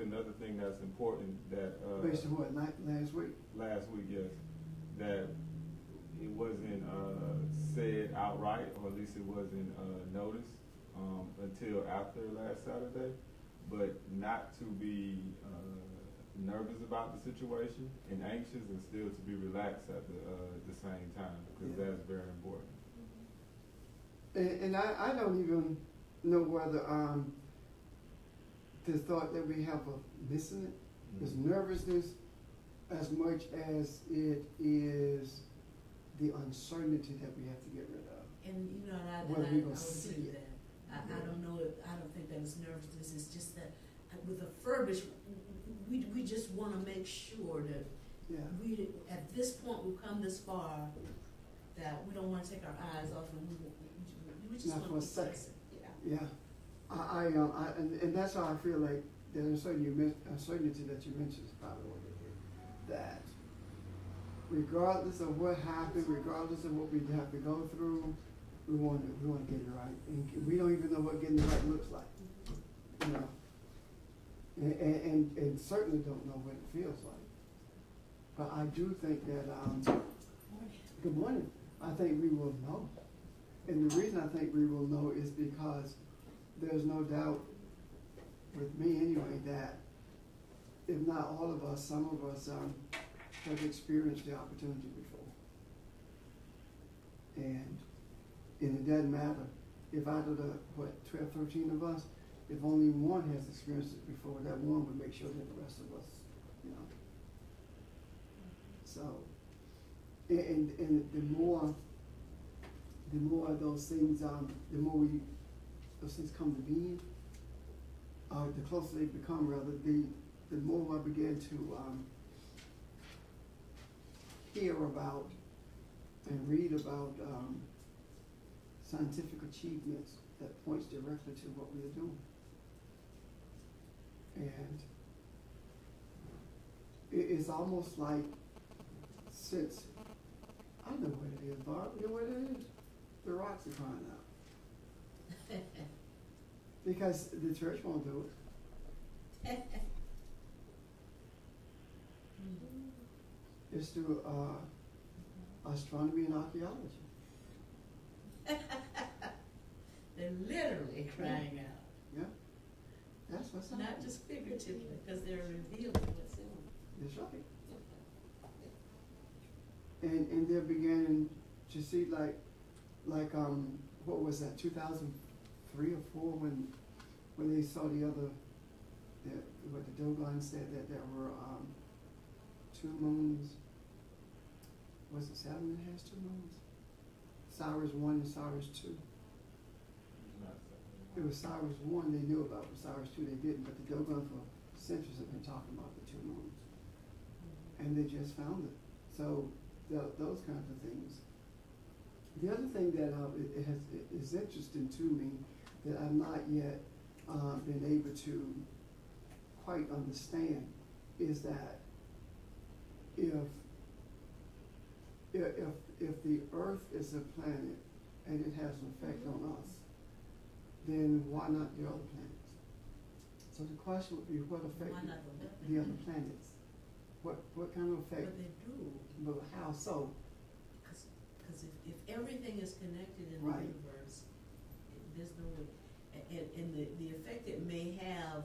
another thing that's important that based on what last week. Last week, yes, that it wasn't said outright, or at least it wasn't noticed until after last Saturday. But not to be nervous about the situation and anxious, and still to be relaxed at the same time, because that's very important. And I don't even know whether the thought that we have of missing it is nervousness as much as it is the uncertainty that we have to get rid of. And you know, I would agree with that. I don't know. I don't think that it's nervousness. It's just that with a furbish, we just want to make sure that we, at this point, we've come this far that we don't want to take our eyes off, and we just want to be present. Yeah. And that's how I feel like the uncertainty that you mentioned, by the way, that regardless of what happened, regardless of what we have to go through, we want to get it right, and we don't even know what getting it right looks like, you know, and certainly don't know what it feels like. But I do think that good morning. I think we will know, and the reason I think we will know is because there's no doubt with me anyway that if not all of us, some of us have experienced the opportunity before, and it doesn't matter if out of the 12, 13 of us, if only one has experienced it before, that one would make sure that the rest of us, you know. So, and the more those things, the more those things come to being, the closer they become, rather, the more I begin to hear about and read about scientific achievements that points directly to what we are doing. And it's almost like, since I know what it is, Barb, you know what it is? The rocks are crying out. Because the church won't do it. It's through astronomy and archaeology. They're literally crying out. Yeah, that's what's happening. Not just figuratively, because they're revealing what's in them. That's right. And they're beginning to see like what was that, 2003 or 4 when they saw what the Dogon said, that there were 2 moons. Was it Saturn that has 2 moons? Cyrus 1 and Cyrus 2. It was Cyrus 1 they knew about, but Cyrus 2 they didn't. But the Dogon for centuries have been talking about the 2 moons, and they just found it. So those kinds of things. The other thing that is interesting to me that I've not yet been able to quite understand is that if the Earth is a planet and it has an effect on us, then why not the other planets? So the question would be, what effect the other planets? What kind of effect? What they do. But how so? Because if everything is connected in the universe, there's no way. And the effect it may have,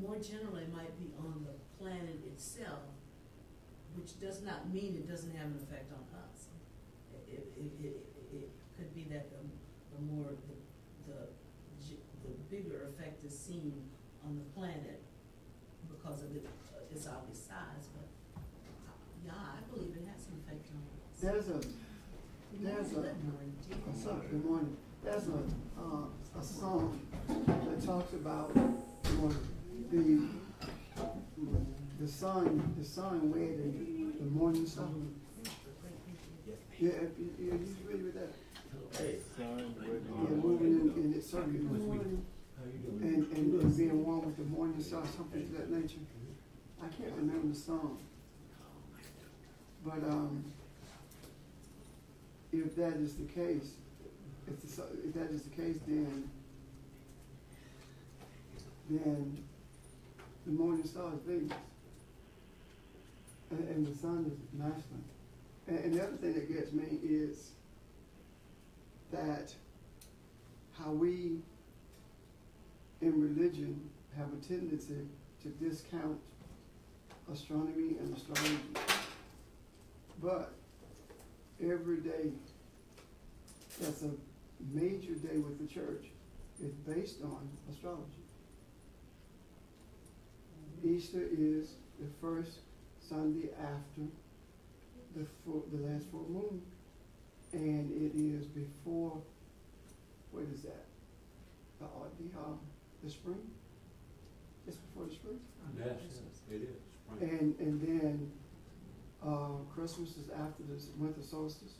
more generally, might be on the planet itself, which does not mean it doesn't have an effect on us. It could be that the bigger effect is seen on the planet because of its obvious size, but yeah, I believe it has an effect on us. There's a song that talks about the sun waiting, the morning sun. Yeah, you familiar with that? Moving in its circuit in the morning, and being one with the morning star, something to that nature. I can't remember the song, but if that is the case, if that is the case, then then the morning star is Venus, and the sun is masculine. And the other thing that gets me is that how we in religion have a tendency to discount astronomy and astrology. But every day that's a major day with the church is based on astrology. Easter is the first Sunday after the last full moon, and it is before, what is that? The spring? It's before the spring? Yes, it is. Spring. And then Christmas is after the winter solstice.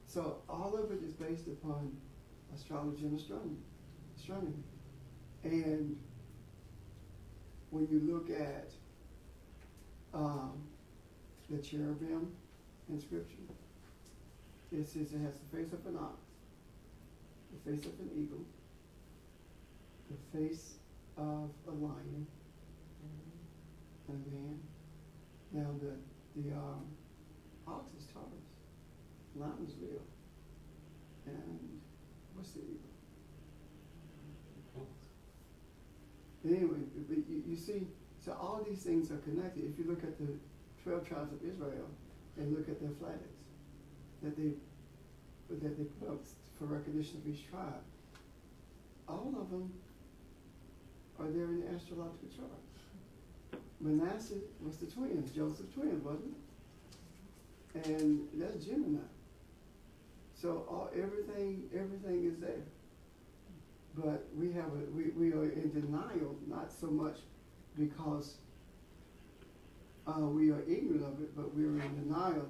So all of it is based upon astrology and astronomy. And when you look at the cherubim in Scripture, it says it has the face of an ox, the face of an eagle, the face of a lion, and a man. Now the ox is Taurus, lion is Leo, and what's the eagle? Anyway, but you see, so all these things are connected. If you look at the 12 tribes of Israel and look at their flags that they put up for recognition of each tribe, all of them are there in the astrological chart. Manasseh was the twins, Joseph's twins, wasn't it? And that's Gemini. So everything is there. But we are in denial, not so much because we are ignorant of it, but we are in denial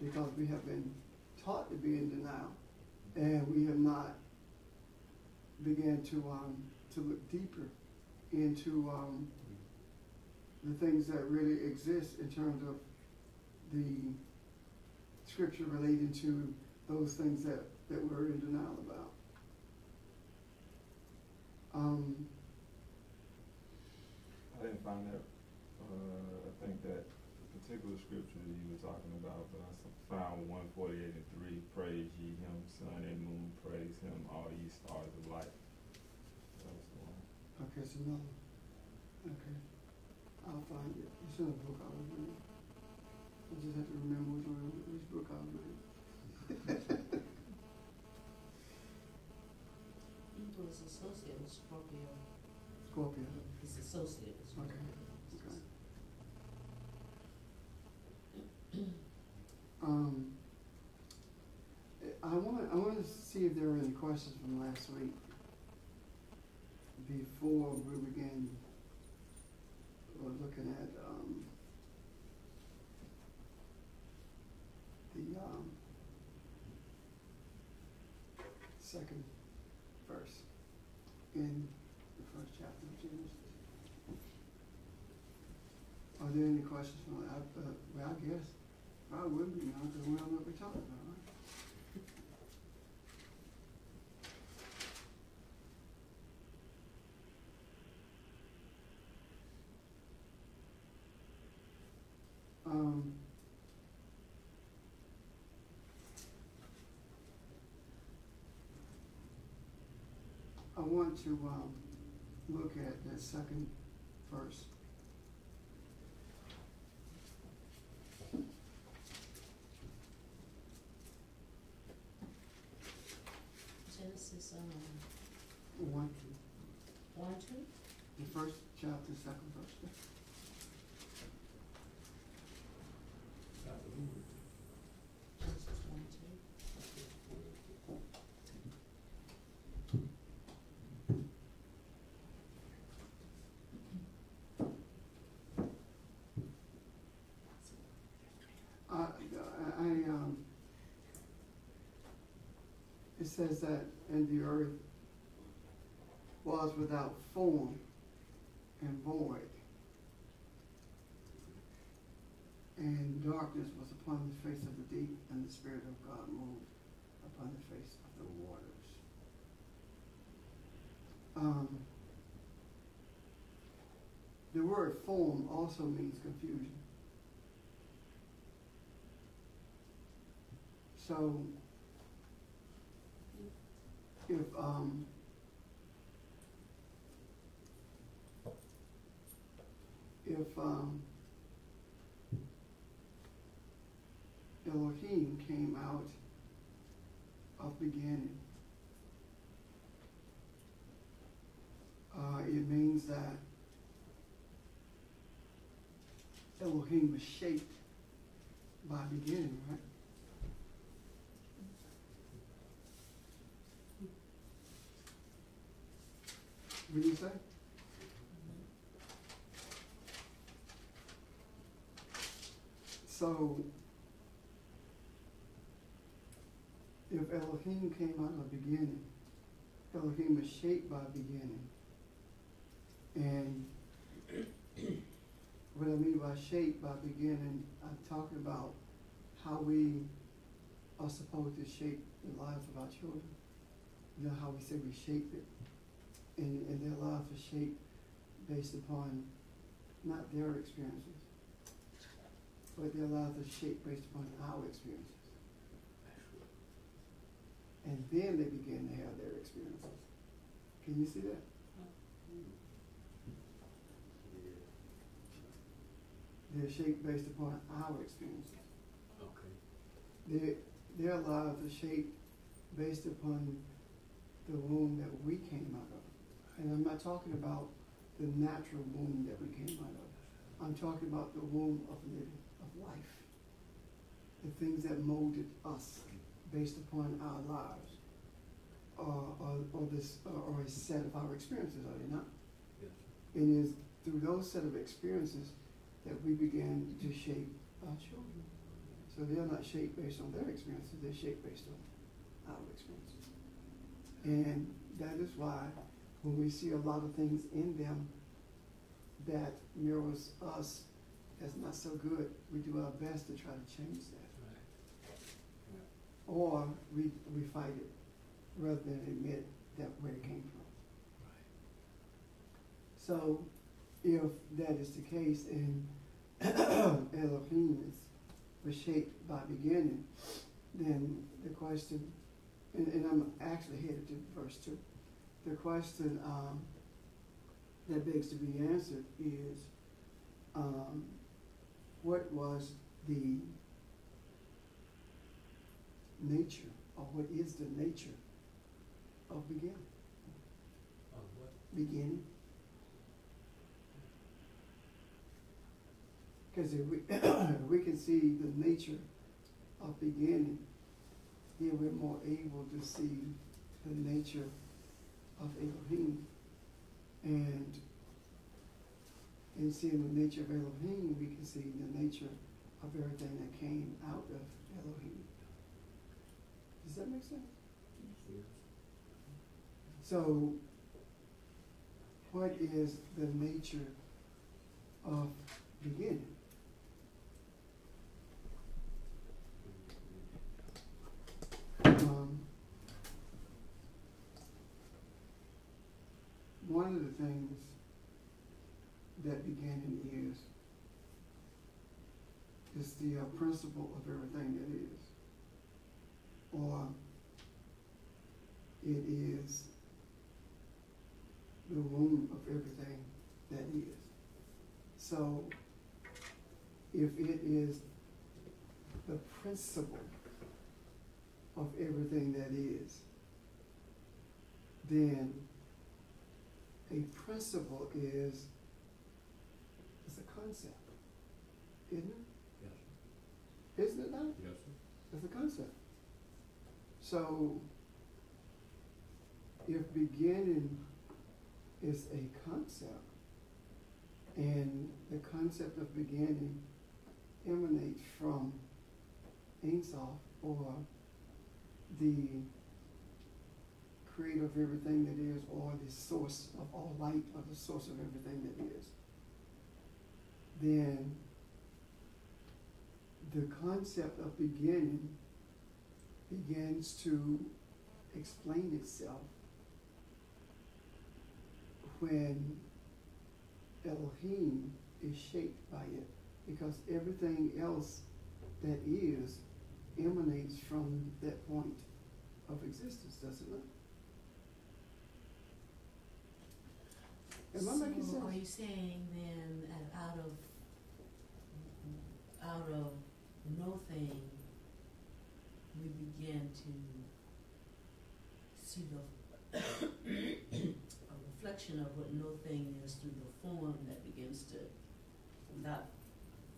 because we have been taught to be in denial, and we have not began to look deeper into the things that really exist in terms of the Scripture relating to those things that we're in denial about. I didn't find that. I think that particular scripture you were talking about, but I found 148 and 3. Praise ye him, sun and moon, praise him, all ye stars of light. That was the one. Okay, so no. Okay, I'll find it. It's in a book I was reading. I just have to remember which book I was reading. Eagle is associated with Scorpio. Scorpio. It's associated with Scorpio. Okay. I want to see if there were any questions from last week before we begin looking at the second verse in the first chapter of Genesis. Are there any questions from well, I guess probably wouldn't be now because we don't know what we're talking about, right? I want to look at that second verse. Genesis 1, 1, 2. the first chapter, second verse. Genesis 1, 2. It says that, and the earth was without form and void, and darkness was upon the face of the deep, and the Spirit of God moved upon the face of the waters. word form also means confusion. So if Elohim came out of beginning, it means that Elohim was shaped by beginning, right? What do you say? So, if Elohim came out of the beginning, Elohim was shaped by beginning. And what I mean by shaped by beginning, I'm talking about how we are supposed to shape the lives of our children. You know how we say we shape it. And their lives are shaped based upon not their experiences, but their lives are shaped based upon our experiences. And then they begin to have their experiences. Can you see that? They're shaped based upon our experiences. Okay. Their lives are shaped based upon the womb that we came out of. And I'm not talking about the natural womb that we came out of. I'm talking about the womb of living, of life. The things that molded us based upon our lives, or a set of our experiences, are they not? Yes. And it is through those set of experiences that we began to shape our children. So they're not shaped based on their experiences, they're shaped based on our experiences. And that is why when we see a lot of things in them that mirrors us as not so good, we do our best to try to change that. Right. Yeah. Or we fight it rather than admit that where it came from. Right. So if that is the case and Elohim was shaped by beginning, then the question, and I'm actually headed to verse 2. The question that begs to be answered is, what was the nature, or what is the nature of beginning? Of what? Beginning. Because if we can see the nature of beginning, then we're more able to see the nature of Elohim. And in seeing the nature of Elohim, we can see the nature of everything that came out of Elohim. Does that make sense? Yes. So, what is the nature of beginning? One of the things that beginning is the principle of everything that is, or it is the womb of everything that is. So, if it is the principle of everything that is, then a principle is a concept, isn't it? Yes. Isn't it not? Yes, sir. It's a concept. So, if beginning is a concept, and the concept of beginning emanates from Ein Sof, or the creator of everything that is, or the source of all light, or the source of everything that is, then the concept of beginning begins to explain itself when Elohim is shaped by it, because everything else that is emanates from that point of existence, does it not? Am I making sense? So are you saying then that out of no thing, we begin to see the a reflection of what no thing is through the form that begins to, not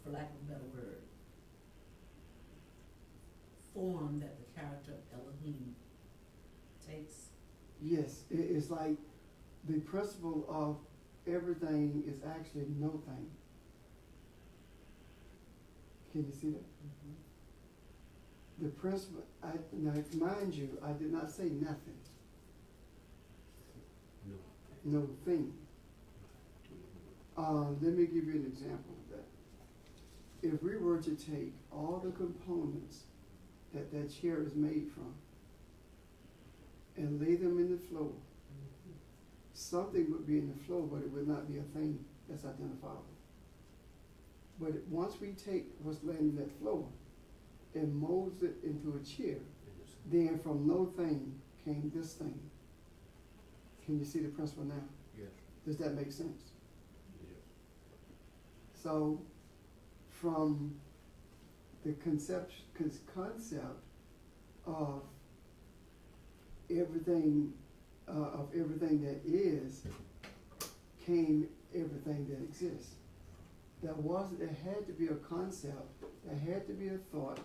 for lack of a better word, form that the character of Elohim takes? Yes, it's like the principle of everything is actually no thing. Can you see that? Mm-hmm. The principle, now mind you, I did not say nothing. No. No thing. Let me give you an example of that. If we were to take all the components that that chair is made from and lay them in the floor, something would be in the floor, but it would not be a thing that's identifiable. But once we take what's laying in that floor and molds it into a chair, then from no thing came this thing. Can you see the principle now? Yes. Does that make sense? Yes. So, from the concept of everything that is, came everything that exists. There had to be a concept, there had to be a thought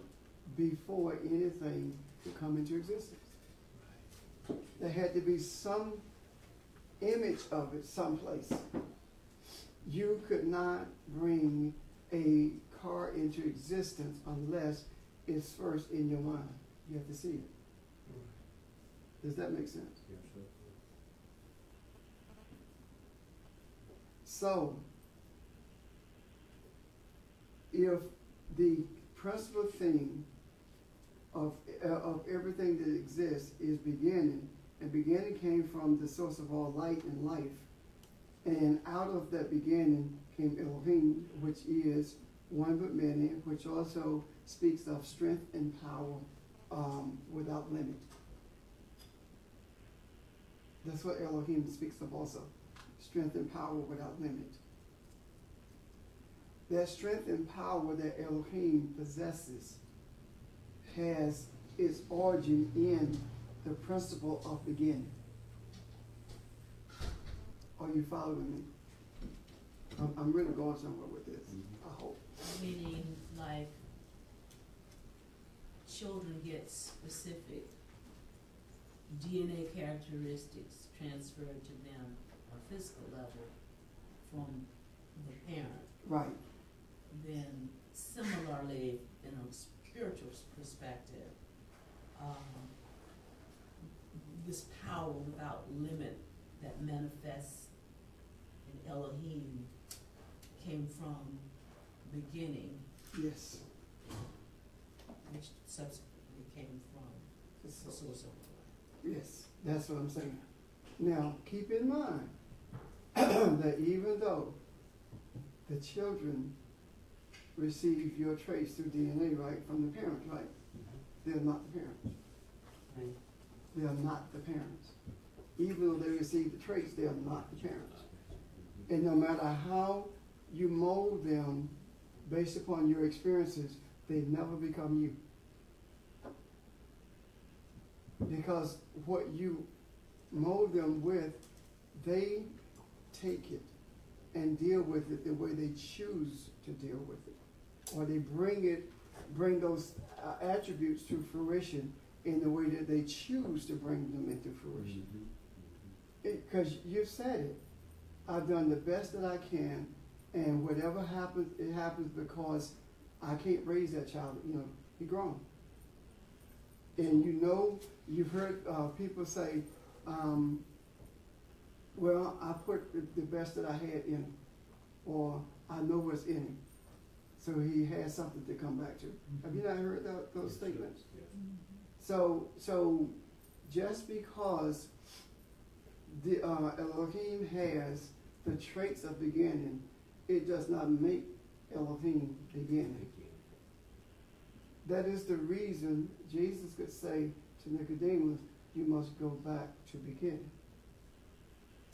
before anything could come into existence. There had to be some image of it someplace. You could not bring a car into existence unless it's first in your mind. You have to see it. Does that make sense? Yes, sir. So, if the principal thing of everything that exists is beginning, and beginning came from the source of all light and life, and out of that beginning came Elohim, which is one but many, which also speaks of strength and power without limit. That's what Elohim speaks of also, strength and power without limit. That strength and power that Elohim possesses has its origin in the principle of beginning. Are you following me? I'm really going somewhere with this, I hope. Meaning, like, children get specific DNA characteristics transferred to them on a physical level from the parent. Right. Then similarly, in a spiritual perspective, this power without limit that manifests in Elohim came from beginning, Yes. which subsequently came from the source of life. Yes, that's what I'm saying. Now, keep in mind that even though the children receive your traits through DNA, right, from the parents, right? They're not the parents. Right. They are not the parents. Even though they receive the traits, they are not the parents. And no matter how you mold them based upon your experiences, they never become you. Because what you mold them with, they take it and deal with it the way they choose to deal with it. Or they bring those attributes to fruition in the way that they choose to bring them into fruition. Because you said it. I've done the best that I can, and whatever happens, it happens because I can't raise that child. You know, he's grown. And you know, you've heard people say, well, I put the best that I had in him, or I know what's in him. So he has something to come back to. Have you not heard those statements? Yes. So just because the Elohim has the traits of beginning, it does not make Elohim beginning. That is the reason Jesus could say to Nicodemus, you must go back to beginning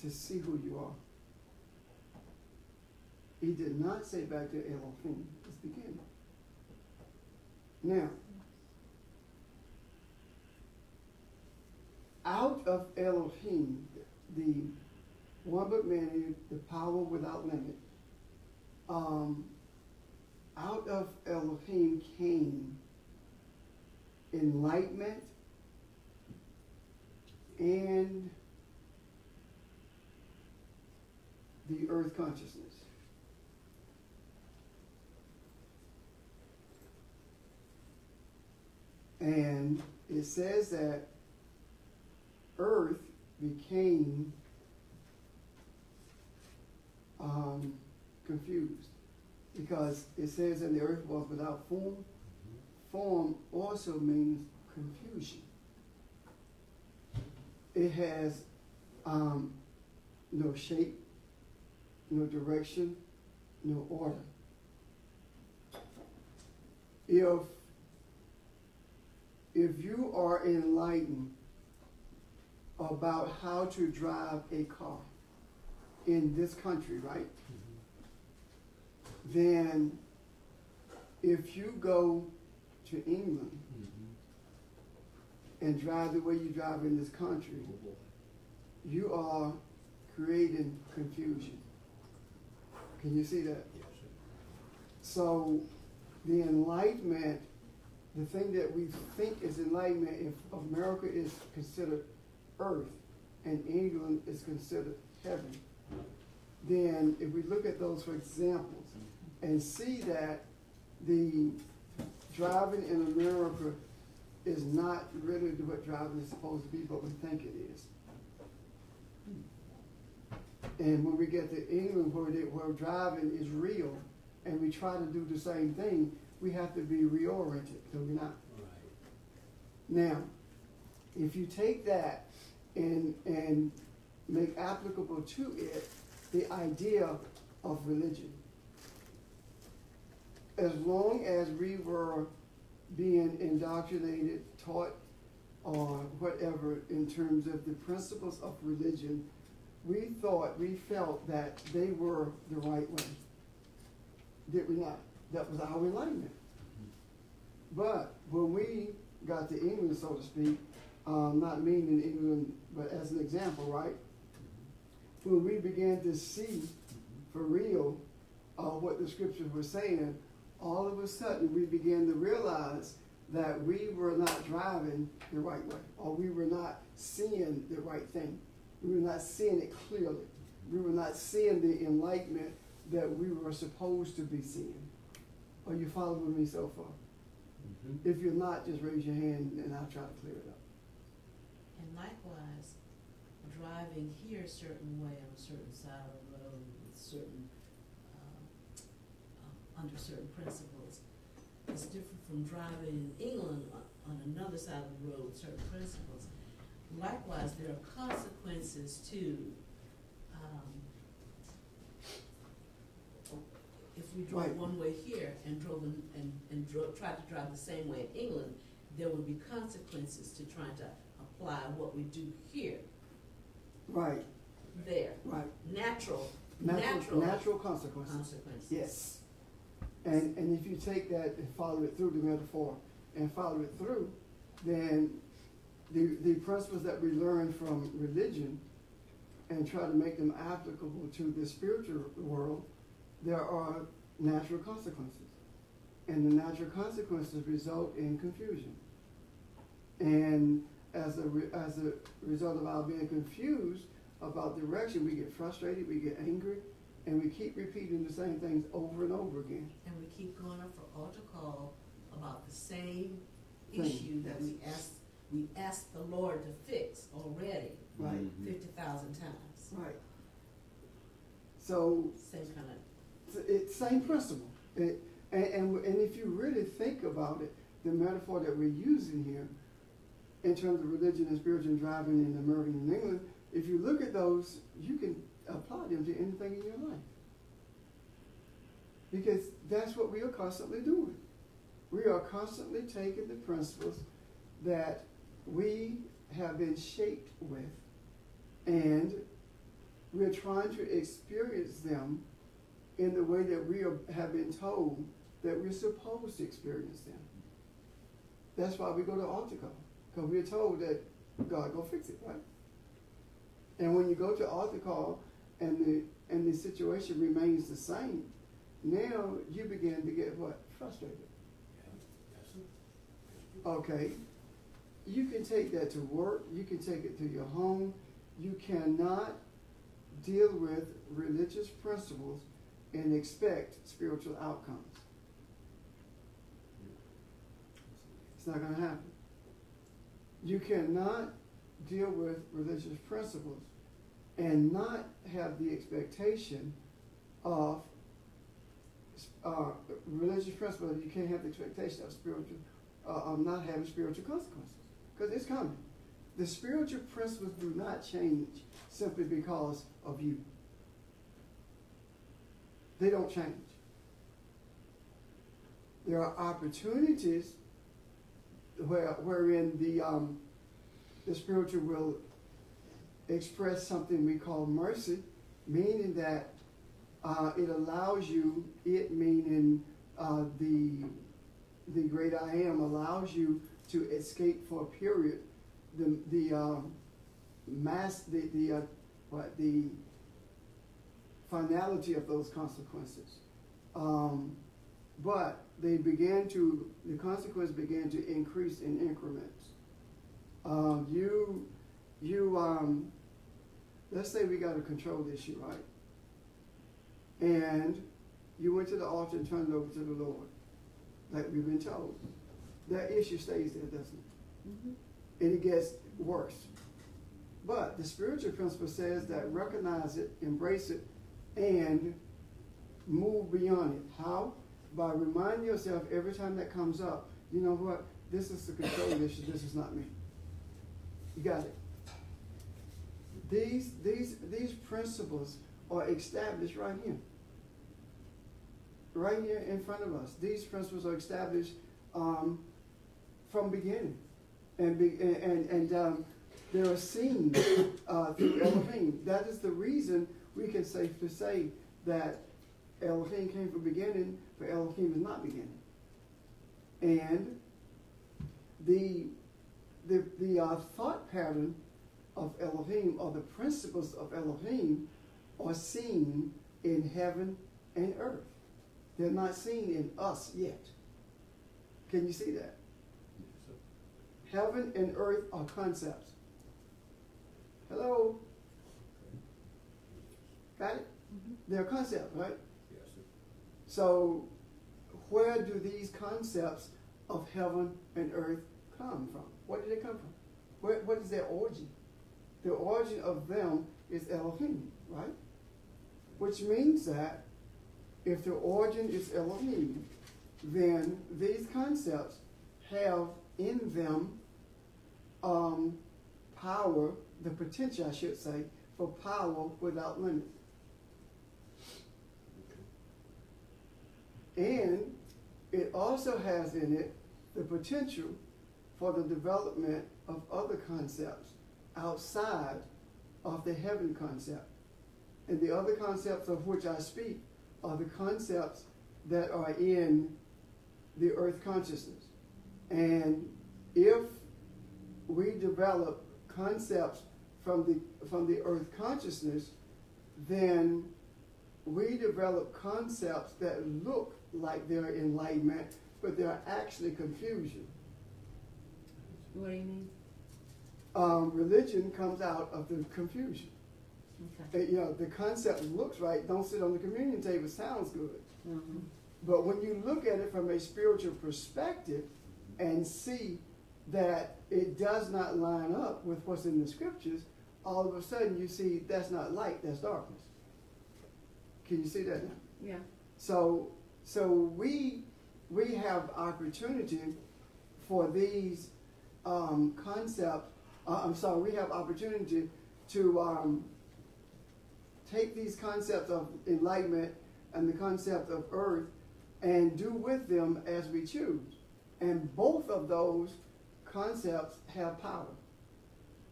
to see who you are. He did not say back to Elohim, it's beginning. Now, out of Elohim, the one book man, the power without limit, out of Elohim came enlightenment and the earth consciousness. And it says that earth became confused because it says that the earth was without form. Form also means confusion. It has no shape, no direction, no order. If you are enlightened about how to drive a car in this country, right? Then if you go to England and drive the way you drive in this country, you are creating confusion. Can you see that? Yes, sir. So the enlightenment, the thing that we think is enlightenment, if America is considered earth and England is considered heaven, then if we look at those for examples and see that the driving in America is not really what driving is supposed to be, but we think it is. And when we get to England where driving is real and we try to do the same thing, we have to be reoriented, so we're not. Right. Now, if you take that and make applicable to it the idea of religion, as long as we were being indoctrinated, taught, or whatever in terms of the principles of religion, we felt that they were the right way. Did we not? That was our enlightenment. But when we got to England, so to speak, not meaning England, but as an example, right? When we began to see for real what the scriptures were saying, all of a sudden we began to realize that we were not driving the right way, or we were not seeing the right thing. We were not seeing it clearly. We were not seeing the enlightenment that we were supposed to be seeing. Are you following me so far? If you're not, just raise your hand and I'll try to clear it up. And likewise, driving here a certain way on a certain side of the road with certain, under certain principles is different from driving in England on another side of the road with certain principles. Likewise, there are consequences to if we drove Right. one way here and tried to drive the same way in England, there would be consequences to trying to apply what we do here. Right. There. Right. Natural consequences. consequences. Yes. And if you take that and follow it through the metaphor and follow it through, then the principles that we learn from religion and try to make them applicable to the spiritual world, there are natural consequences. And the natural consequences result in confusion. And as a result of our being confused about direction, we get frustrated, we get angry, and we keep repeating the same things over and over again. And we keep going up for altar call about the same Thing, issue that yes. we asked the Lord to fix already Right. 50,000 times. Right. So Same kind of. it's same principle. And if you really think about it, the metaphor that we're using here in terms of religion and spiritual driving in America and England, if you look at those, you can apply them into anything in your life. Because that's what we are constantly doing. We are constantly taking the principles that we have been shaped with, and we're trying to experience them in the way that have been told that we're supposed to experience them. That's why we go to altar call, because we're told that God go fix it, right? And when you go to altar call and the situation remains the same, now you begin to get what? Frustrated. Okay. You can take that to work. You can take it to your home. You cannot deal with religious principles and expect spiritual outcomes. It's not going to happen. You cannot deal with religious principles and not have the expectation of religious principles. You can't have the expectation of spiritual, of not having spiritual consequences, because it's coming. The spiritual principles do not change simply because of you. They don't change. There are opportunities wherein the spiritual will express something we call mercy, meaning that it allows you, meaning the great I am, allows you to escape for a period the finality of those consequences. But the consequences began to increase in increments. Let's say we got a control issue, right? And you went to the altar and turned it over to the Lord, like we've been told. That issue stays there, doesn't it? Mm-hmm. And it gets worse. But the spiritual principle says that recognize it, embrace it, and move beyond it. How? By reminding yourself every time that comes up, you know what? This is the control issue. This is not me. You got it. These principles are established right here. Right here in front of us. These principles are established from beginning. And they are seen through Elohim. That is the reason we can safely say that Elohim came from beginning, but Elohim is not beginning. And the thought pattern of Elohim, or the principles of Elohim, are seen in heaven and earth. They're not seen in us yet. Can you see that? Heaven and earth are concepts. Hello? Got it? Mm-hmm. They're concepts, right? Yes, sir. So, where do these concepts of heaven and earth come from? Where do they come from? What is their origin? The origin of them is Elohim, right? Which means that if the origin is Elohim, then these concepts have in them power, the potential, I should say, for power without limit. And it also has in it the potential for the development of other concepts outside of the heaven concept. And the other concepts of which I speak are the concepts that are in the earth consciousness. And if we develop concepts from the earth consciousness, then we develop concepts that look like they're enlightenment, but they're actually confusion. What do you mean? Religion comes out of the confusion. Okay. The concept looks right, don't sit on the communion table, sounds good. Mm-hmm. But when you look at it from a spiritual perspective and see that it does not line up with what's in the scriptures, all of a sudden you see that's not light, that's darkness. Can you see that now? Yeah. So we have opportunity for these concepts. We have opportunity to take these concepts of enlightenment and the concept of earth and do with them as we choose. And both of those concepts have power.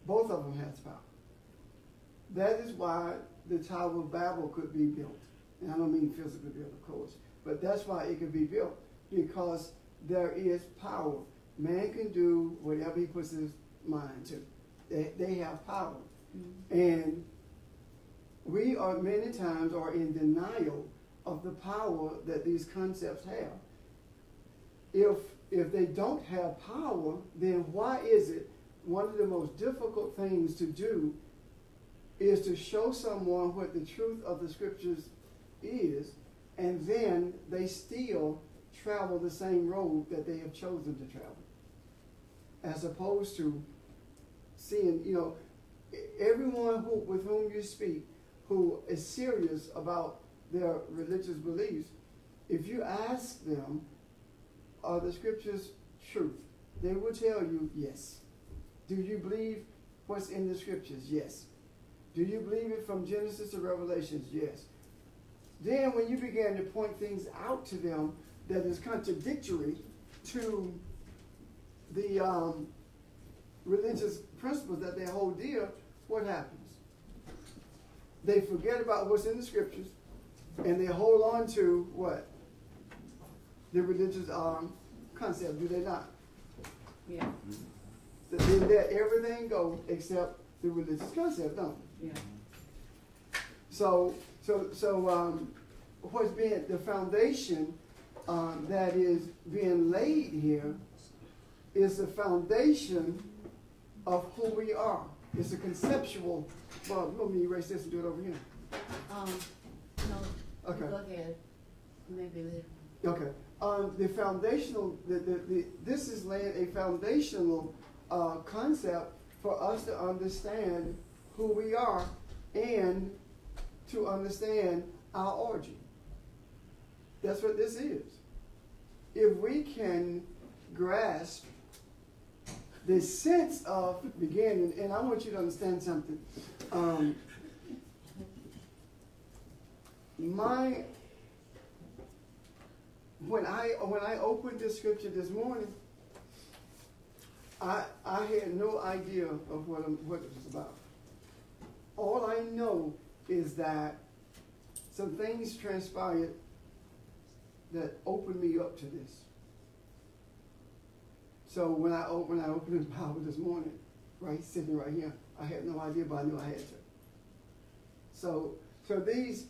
Both of them has power. That is why the Tower of Babel could be built. And I don't mean physically built, of course, but that's why it could be built, because there is power. Man can do whatever he puts his mind to. They have power. Mm-hmm. And we are many times are in denial of the power that these concepts have. If they don't have power, then why is it one of the most difficult things to do is to show someone what the truth of the scriptures is, and then they still travel the same road that they have chosen to travel, as opposed to seeing, everyone with whom you speak who is serious about their religious beliefs, if you ask them, are the scriptures truth? They will tell you yes. Do you believe what's in the scriptures? Yes. Do you believe it from Genesis to Revelations? Yes. Then when you begin to point things out to them that is contradictory to the religious principles that they hold dear, what happens? They forget about what's in the scriptures and they hold on to what? The religious concept, do they not? Yeah. They let everything go except the religious concept, don't they? Yeah. So what's being the foundation that is being laid here is the foundation of who we are. It's a conceptual. Well, let me erase this and do it over here. No. Okay. Go ahead. Maybe later. Okay. The foundational. This is laying a foundational concept for us to understand who we are and to understand our origin. That's what this is. If we can grasp the sense of beginning, and I want you to understand something. When I opened this scripture this morning, I had no idea of what it was about. All I know is that some things transpired that opened me up to this. So when I opened the Bible this morning, right, sitting right here, I had no idea, but I knew I had to. So these,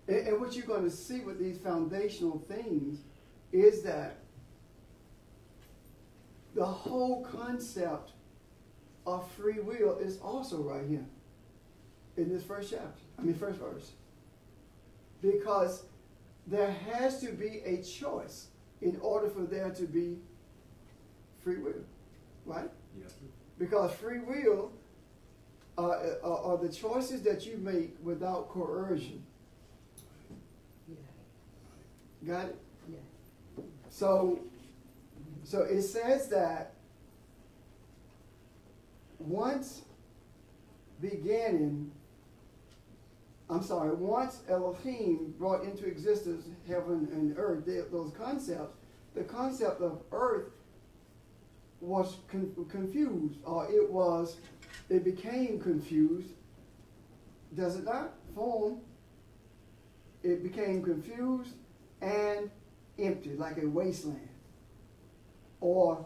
and what you're going to see with these foundational things is that the whole concept of free will is also right here in this first verse. Because there has to be a choice in order for there to be free will, right? Yes. Because free will are the choices that you make without coercion. Yeah. Got it? Yeah. So it says that once Elohim brought into existence heaven and earth, those concepts, the concept of earth was confused, or it became confused. Does it not? Form. It became confused and empty, like a wasteland, or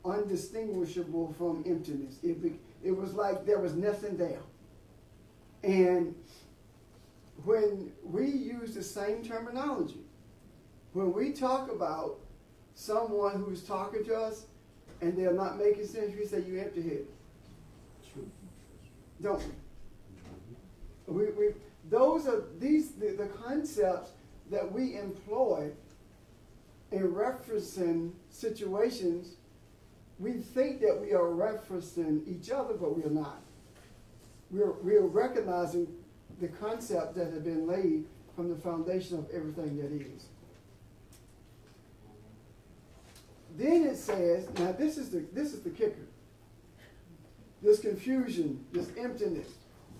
undistinguishable from emptiness. It was like there was nothing there. And when we use the same terminology, when we talk about someone who's talking to us and they're not making sense, we say, you empty-headed. True. Don't we? Those are the concepts that we employ in referencing situations. We think that we are referencing each other, but we are not. We're recognizing the concept that has been laid from the foundation of everything that is. Then it says, now this is the kicker. This confusion, this emptiness.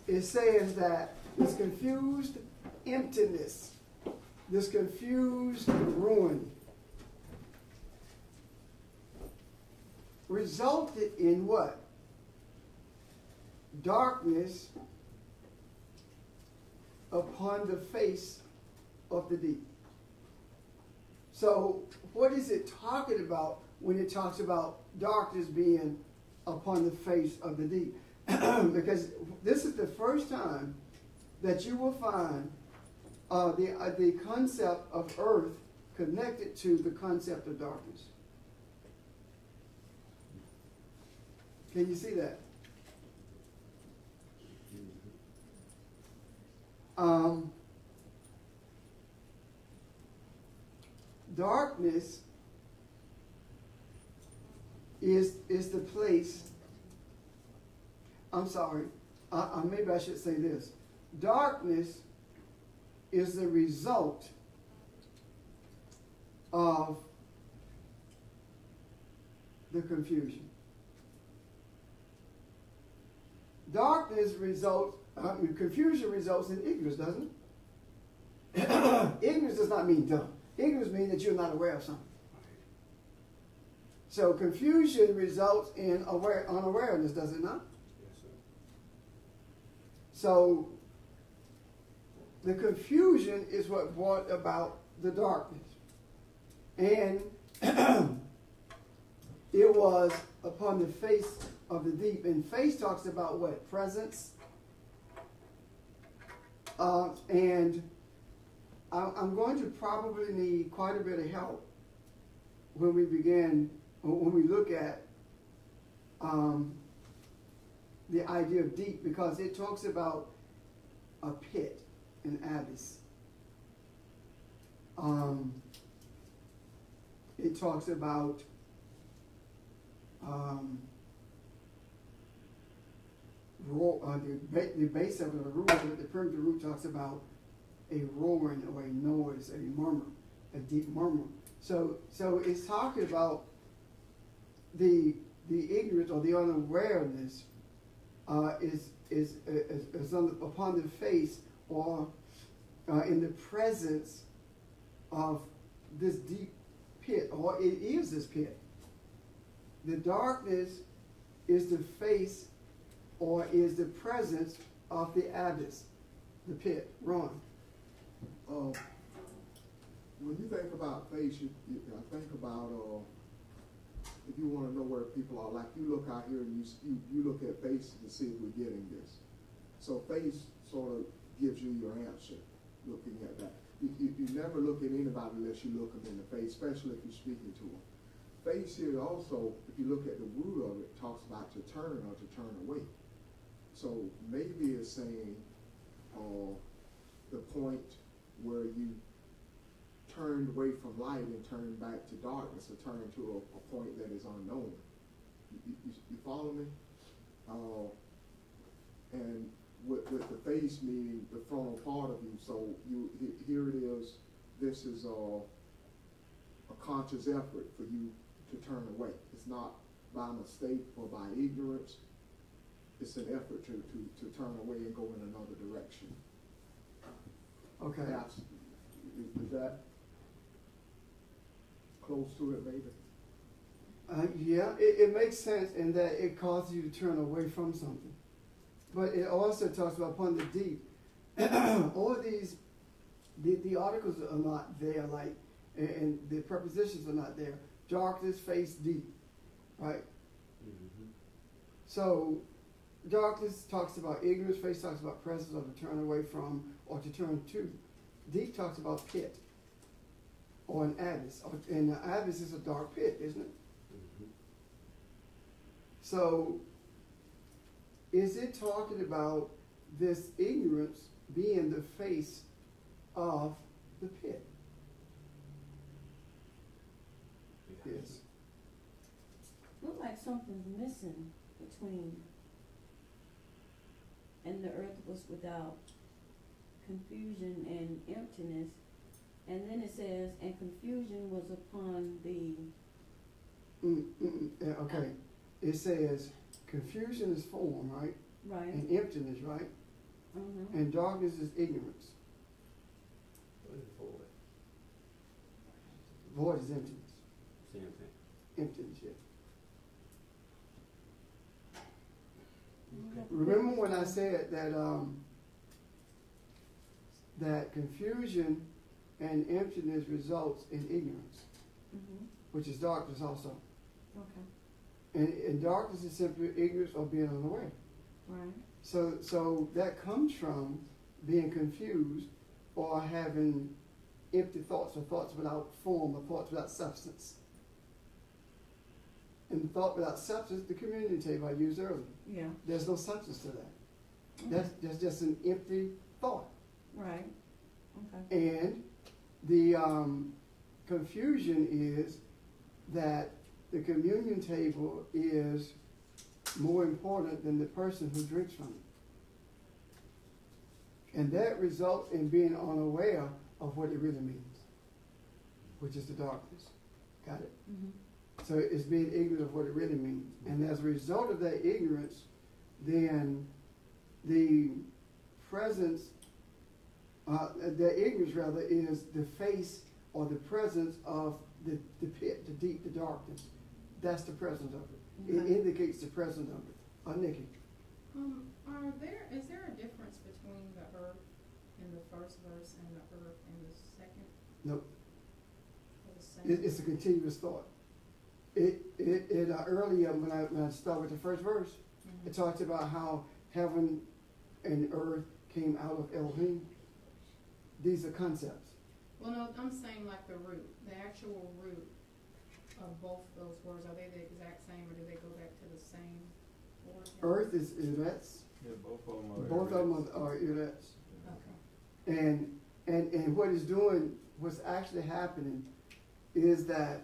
It says that this confused emptiness, this confused ruin, resulted in what? Darkness upon the face of the deep. So what is it talking about when it talks about darkness being upon the face of the deep? Because this is the first time that you will find the concept of earth connected to the concept of darkness. Can you see that? Darkness is the place. I'm sorry. Maybe I should say this. Darkness is the result of the confusion. Darkness results, confusion results in ignorance, doesn't it? Ignorance does not mean dumb. Ignorance means that you're not aware of something. So confusion results in unawareness, does it not? Yes, sir. So the confusion is what brought about the darkness. And it was upon the face of the deep. And face talks about what? Presence. And I'm going to probably need quite a bit of help when we look at the idea of deep, because it talks about a pit, an abyss. It talks about the base of the root, the primitive root talks about a roaring or a noise, a murmur, a deep murmur. So it's talking about the ignorance or the unawareness is upon the face or in the presence of this deep pit, or it is this pit. The darkness is the face or is the presence of the abyss, the pit. Ron. When you think about face, you think about if you want to know where people are. Like you look out here and you look at faces to see if we're getting this. So face sort of gives you your answer. Looking at that, you never look at anybody unless you look them in the face, especially if you're speaking to them. Face here also, if you look at the root of it, talks about to turn or to turn away. So maybe it's saying the point where you turned away from light and turned back to darkness, or turned to a point that is unknown. You follow me? And with the face meaning the frontal part of you, so here it is. This is a conscious effort for you to turn away. It's not by mistake or by ignorance. It's an effort to turn away and go in another direction. Okay. Perhaps, is that close to it, maybe? Yeah, it makes sense in that it causes you to turn away from something. But it also talks about upon the deep. All of these, the articles are not there, like, and the prepositions are not there. Darkness, face, deep, right? Mm-hmm. So darkness talks about ignorance, face talks about presence or to turn away from or to turn to. Deep talks about pit or an abyss. And the abyss is a dark pit, isn't it? Mm-hmm. So is it talking about this ignorance being the face of the pit? Yes. Look like something's missing between, and the earth was without confusion and emptiness, and then it says, and confusion was upon the. Yeah, okay. It says confusion is form, right? Right. And emptiness, right? and darkness is ignorance. What is void? Void is emptiness. Same thing. Emptiness, yeah. Remember when I said that that confusion and emptiness results in ignorance, which is darkness also. Okay. And darkness is simply ignorance or being unaware. Right. So that comes from being confused or having empty thoughts or thoughts without form or thoughts without substance. And thought without substance, the communion table I used earlier. Yeah. There's no substance to that. That's just an empty thought. Right. Okay. And the confusion is that the communion table is more important than the person who drinks from it. And that results in being unaware of what it really means, which is the darkness. Got it? Mm-hmm. So it's being ignorant of what it really means. And as a result of that ignorance, then the presence, the ignorance rather, is the face or the presence of the pit, the deep, the darkness. That's the presence of it. Okay. It indicates the presence of it. Nikki? Is there a difference between the earth in the first verse and the earth in the second? Nope. Or the same? It's a continuous thought. Earlier when I started with the first verse, it talked about how heaven and earth came out of Elohim. These are concepts. Well, no, I'm saying like the root, the actual root of both those words. Are they the exact same, or do they go back to the same origin? Earth is Eretz. Yeah, both of them are. Both of them are Eretz. Okay. And what it's doing, what's actually happening, is that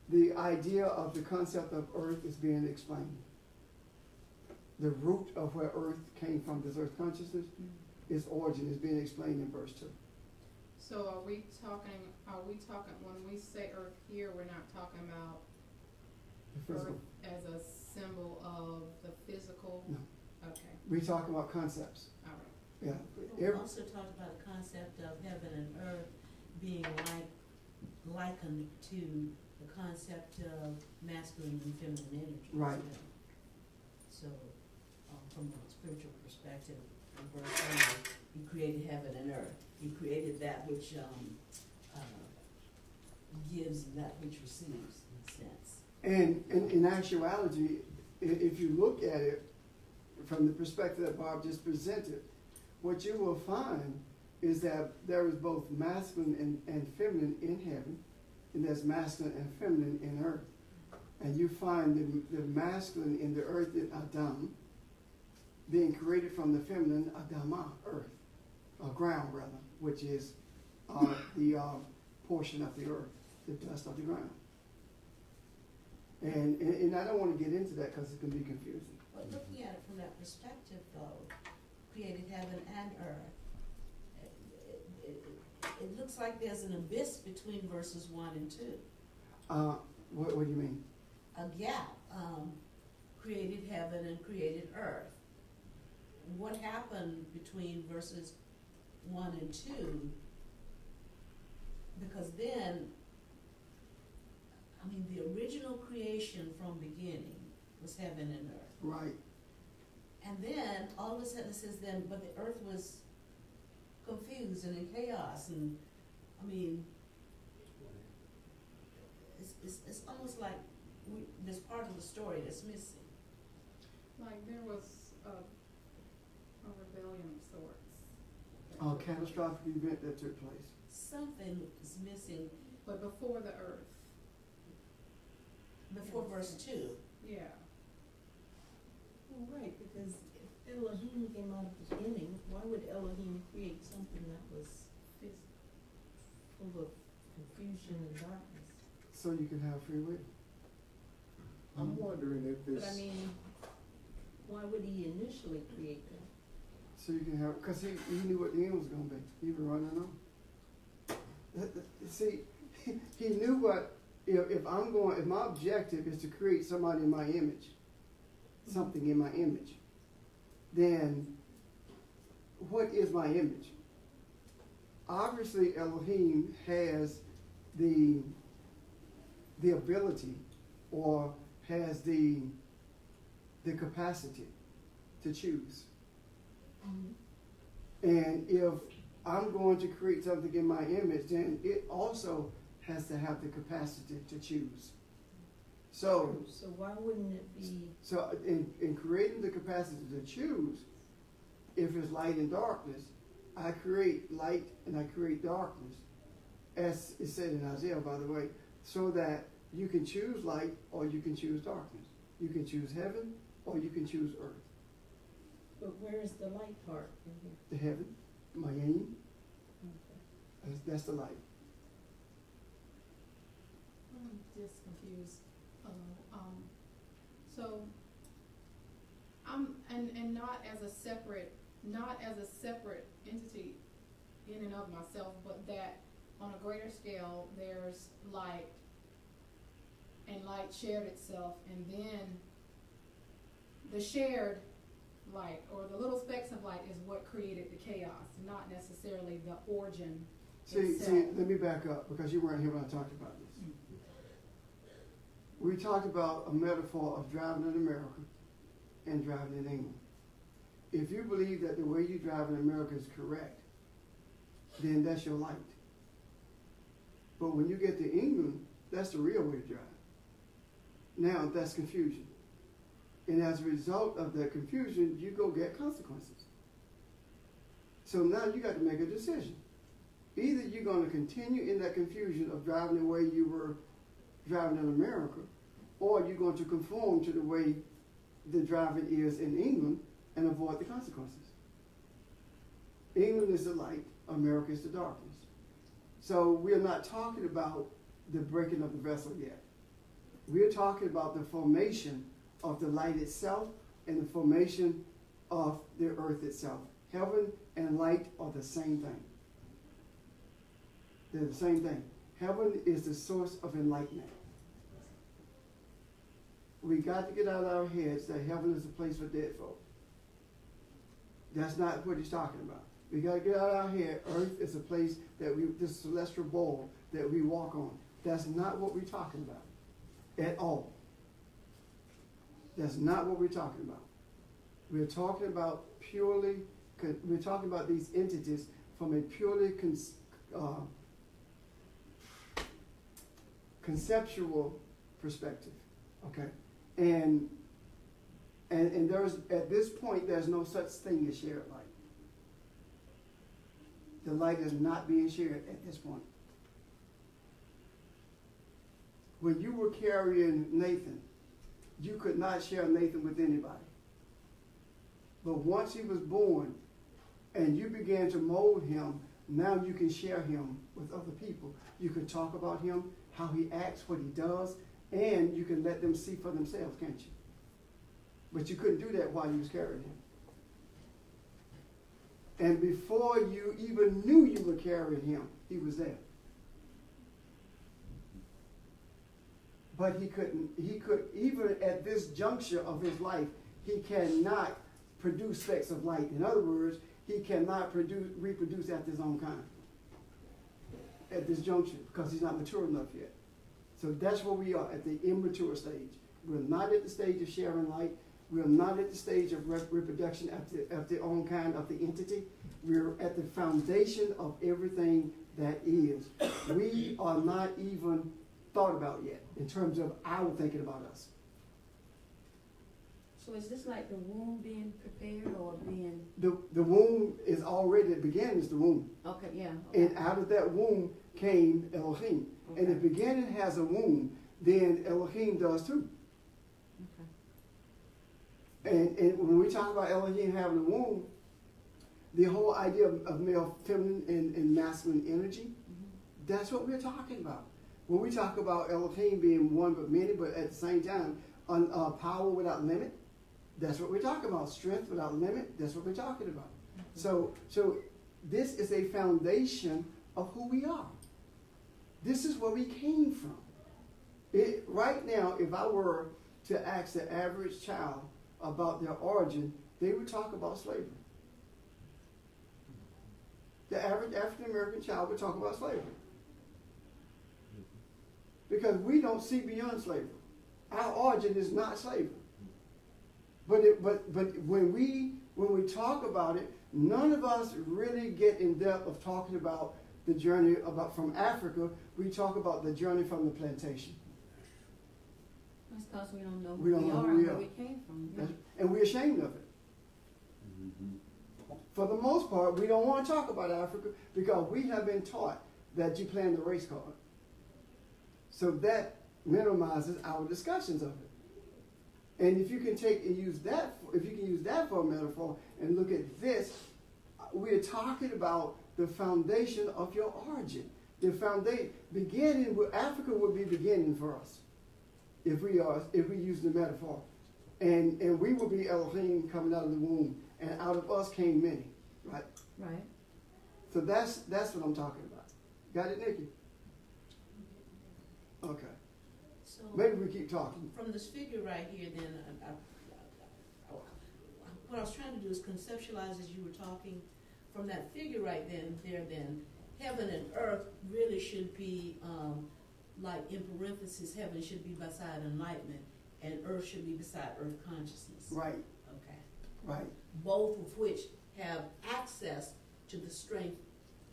the idea of the concept of earth is being explained. The root of where earth came from, this earth consciousness, its origin is being explained in verse 2. So are we talking, when we say earth here, we're not talking about The physical. earth as a symbol of the physical? No. Okay, We're talking about concepts. all right. Yeah. We also talked about the concept of heaven and earth being likened to the concept of masculine and feminine energy. Right. So, from a spiritual perspective, in verse 1, he created heaven and earth. He created that which gives and that which receives, in a sense. And in actuality, if you look at it from the perspective that Bob just presented, what you will find is that there is both masculine and feminine in heaven, and there's masculine and feminine in earth. And you find the masculine in the earth in Adam, being created from the feminine Adamah, earth, ground rather, which is the portion of the earth, the dust of the ground. And I don't want to get into that because it can be confusing. But looking at it from that perspective, though, created heaven and earth, it looks like there's an abyss between verses 1 and 2. What do you mean? A gap. Created heaven and created earth. What happened between verses 1 and 2? Because then, I mean, the original creation from beginning was heaven and earth. Right. And then, all of a sudden it says then, but the earth was confused and in chaos. And, I mean, it's almost like there's part of the story that's missing. Like there was a rebellion of sorts. A catastrophic event that took place. Something is missing But before the earth. before verse 2. Yeah. Well, right, because if Elohim came out of the beginning, why would Elohim create something that was full of confusion and darkness? So you can have free will. I'm wondering if But this. I mean, why would he initially create that? So you can have, because he knew what the end was going to be. He was running on. See, he knew what, if my objective is to create somebody in my image, something in my image, then what is my image? Obviously, Elohim has the ability, or has the capacity to choose. And if I'm going to create something in my image, then it also has to have the capacity to choose. So why wouldn't it be? So in creating the capacity to choose, if it's light and darkness, I create light and I create darkness, as is said in Isaiah, by the way, so that you can choose light or you can choose darkness. You can choose heaven or you can choose earth. But where is the light part in here? The heaven, Mayim, Okay. that's the light. I'm just confused. So and not as a separate entity in and of myself, but that on a greater scale there's light, and light shared itself, and then the shared light, or the little specks of light, is what created the chaos, not necessarily the origin itself. See, let me back up, because you weren't here when I talked about this. We talked about a metaphor of driving in America and driving in England. If you believe that the way you drive in America is correct, then that's your light. But when you get to England, that's the real way to drive. Now, that's confusion. And as a result of that confusion, you go get consequences. So now you got to make a decision. Either you're going to continue in that confusion of driving the way you were driving in America, or you're going to conform to the way the driving is in England and avoid the consequences. England is the light, America is the darkness. So we're not talking about the breaking of the vessel yet. We're talking about the formation of the light itself and the formation of the earth itself. Heaven and light are the same thing. They're the same thing. Heaven is the source of enlightenment. We got to get out of our heads that heaven is a place for dead folk. That's not what he's talking about. We got to get out of our head. Earth is a place that this celestial bowl that we walk on. That's not what we're talking about at all. That's not what we're talking about. We're talking about we're talking about these entities from a purely conceptual perspective, okay? And there's, at this point, there's no such thing as shared light. The light is not being shared at this point. When you were carrying Nathan, you could not share Nathan with anybody. But once he was born and you began to mold him, now you can share him with other people. You can talk about him, how he acts, what he does, and you can let them see for themselves, can't you? But you couldn't do that while you was carrying him. And before you even knew you were carrying him, he was there. But he could, even at this juncture of his life, he cannot produce specks of light. In other words, he cannot reproduce after his own kind at this juncture, because he's not mature enough yet. So that's where we are, at the immature stage. We're not at the stage of sharing light. We're not at the stage of reproduction of the own kind of the entity. We're at the foundation of everything that is. We are not even thought about yet in terms of our thinking about us. So is this like the womb being prepared or being? The womb is already, the beginning is the womb. Okay, yeah. Okay. And out of that womb came Elohim. Okay. And if the beginning has a womb, then Elohim does too. Okay. And when we talk about Elohim having a womb, the whole idea of male, feminine, and masculine energy, that's what we're talking about. When we talk about Elohim being one but many, but at the same time, power without limit, that's what we're talking about. Strength without limit, that's what we're talking about. So this is a foundation of who we are. This is where we came from. Right now, if I were to ask the average child about their origin, they would talk about slavery. the average African American child would talk about slavery. Because we don't see beyond slavery. Our origin is not slavery. But when we talk about it, none of us really get in depth of talking about the journey from Africa. We talk about the journey from the plantation. That's because we don't know We who don't we know are who and we where are. we came from. Yeah. And we're ashamed of it. For the most part, we don't want to talk about Africa because we have been taught that you play in the race card. So that minimizes our discussions of it. And if you can use that for a metaphor and look at this, we're talking about the foundation of your origin. The foundation, beginning with Africa would be beginning for us, if we use the metaphor, and we will be Elohim coming out of the womb, and out of us came many, right? Right. So that's what I'm talking about. Got it, Nikki? Okay. So Maybe we keep talking. from this figure right here, then, what I was trying to do is conceptualize as you were talking. From that figure right then, heaven and earth really should be, like in parentheses, heaven should be beside enlightenment, and earth should be beside earth consciousness. Right, Okay. right. Both of which have access to the strength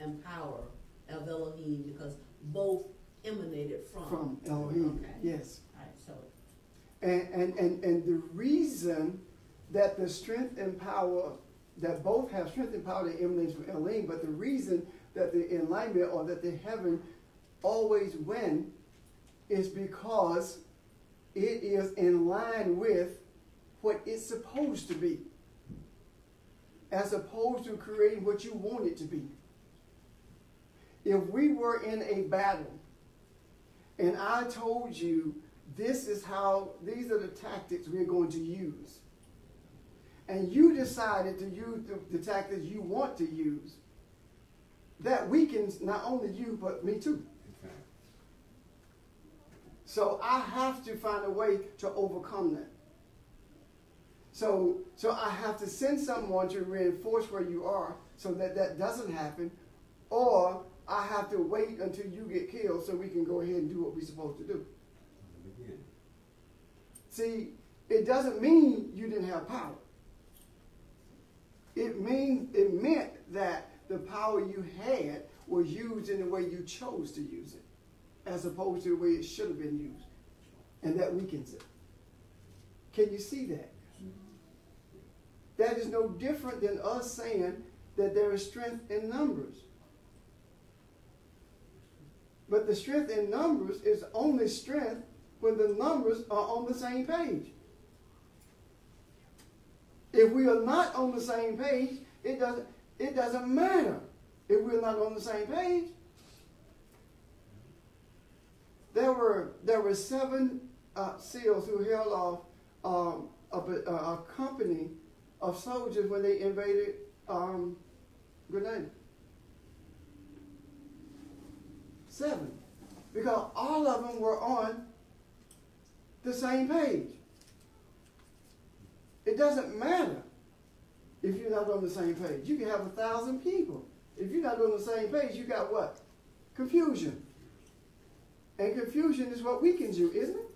and power of Elohim, because both emanated from Elohim. Okay. Yes. All right, so And the reason that the strength and power, that both have strength and power that emanates from Elohim, but the reason that the enlightenment or that the heaven always win is because it is in line with what it's supposed to be, as opposed to creating what you want it to be. If we were in a battle and I told you these are the tactics we're going to use, and you decided to use the tactics you want to use, that weakens not only you, but me too. Okay. So I have to find a way to overcome that. So I have to send someone to reinforce where you are so that that doesn't happen, or I have to wait until you get killed so we can go ahead and do what we're supposed to do. Again. See, it doesn't mean you didn't have power. It meant that the power you had was used in the way you chose to use it, as opposed to the way it should have been used. And that weakens it. Can you see that? That is no different than us saying that there is strength in numbers. But the strength in numbers is only strength when the numbers are on the same page. If we are not on the same page, it doesn't matter if we're not on the same page. There were 7 SEALs who held off a company of soldiers when they invaded Grenada. 7, because all of them were on the same page. It doesn't matter if you're not on the same page. You can have 1,000 people. If you're not on the same page, you got what? Confusion. And confusion is what weakens you, isn't it?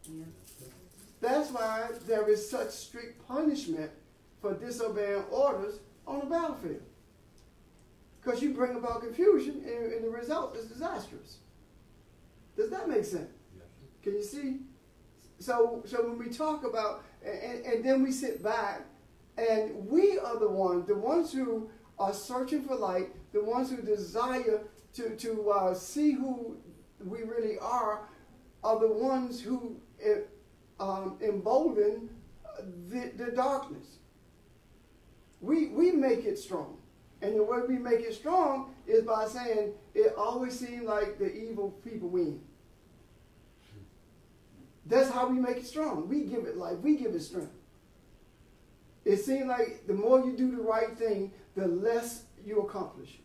Yeah. That's why there is such strict punishment for disobeying orders on the battlefield. Because you bring about confusion and the result is disastrous. Does that make sense? Yes. Can you see? So when we talk about, and then we sit back, and we are the ones who are searching for light, the ones who desire to see who we really are the ones who embolden the darkness. We make it strong. And the way we make it strong is by saying it always seems like the evil people win. That's how we make it strong. We give it life. We give it strength. It seems like the more you do the right thing, the less you accomplish.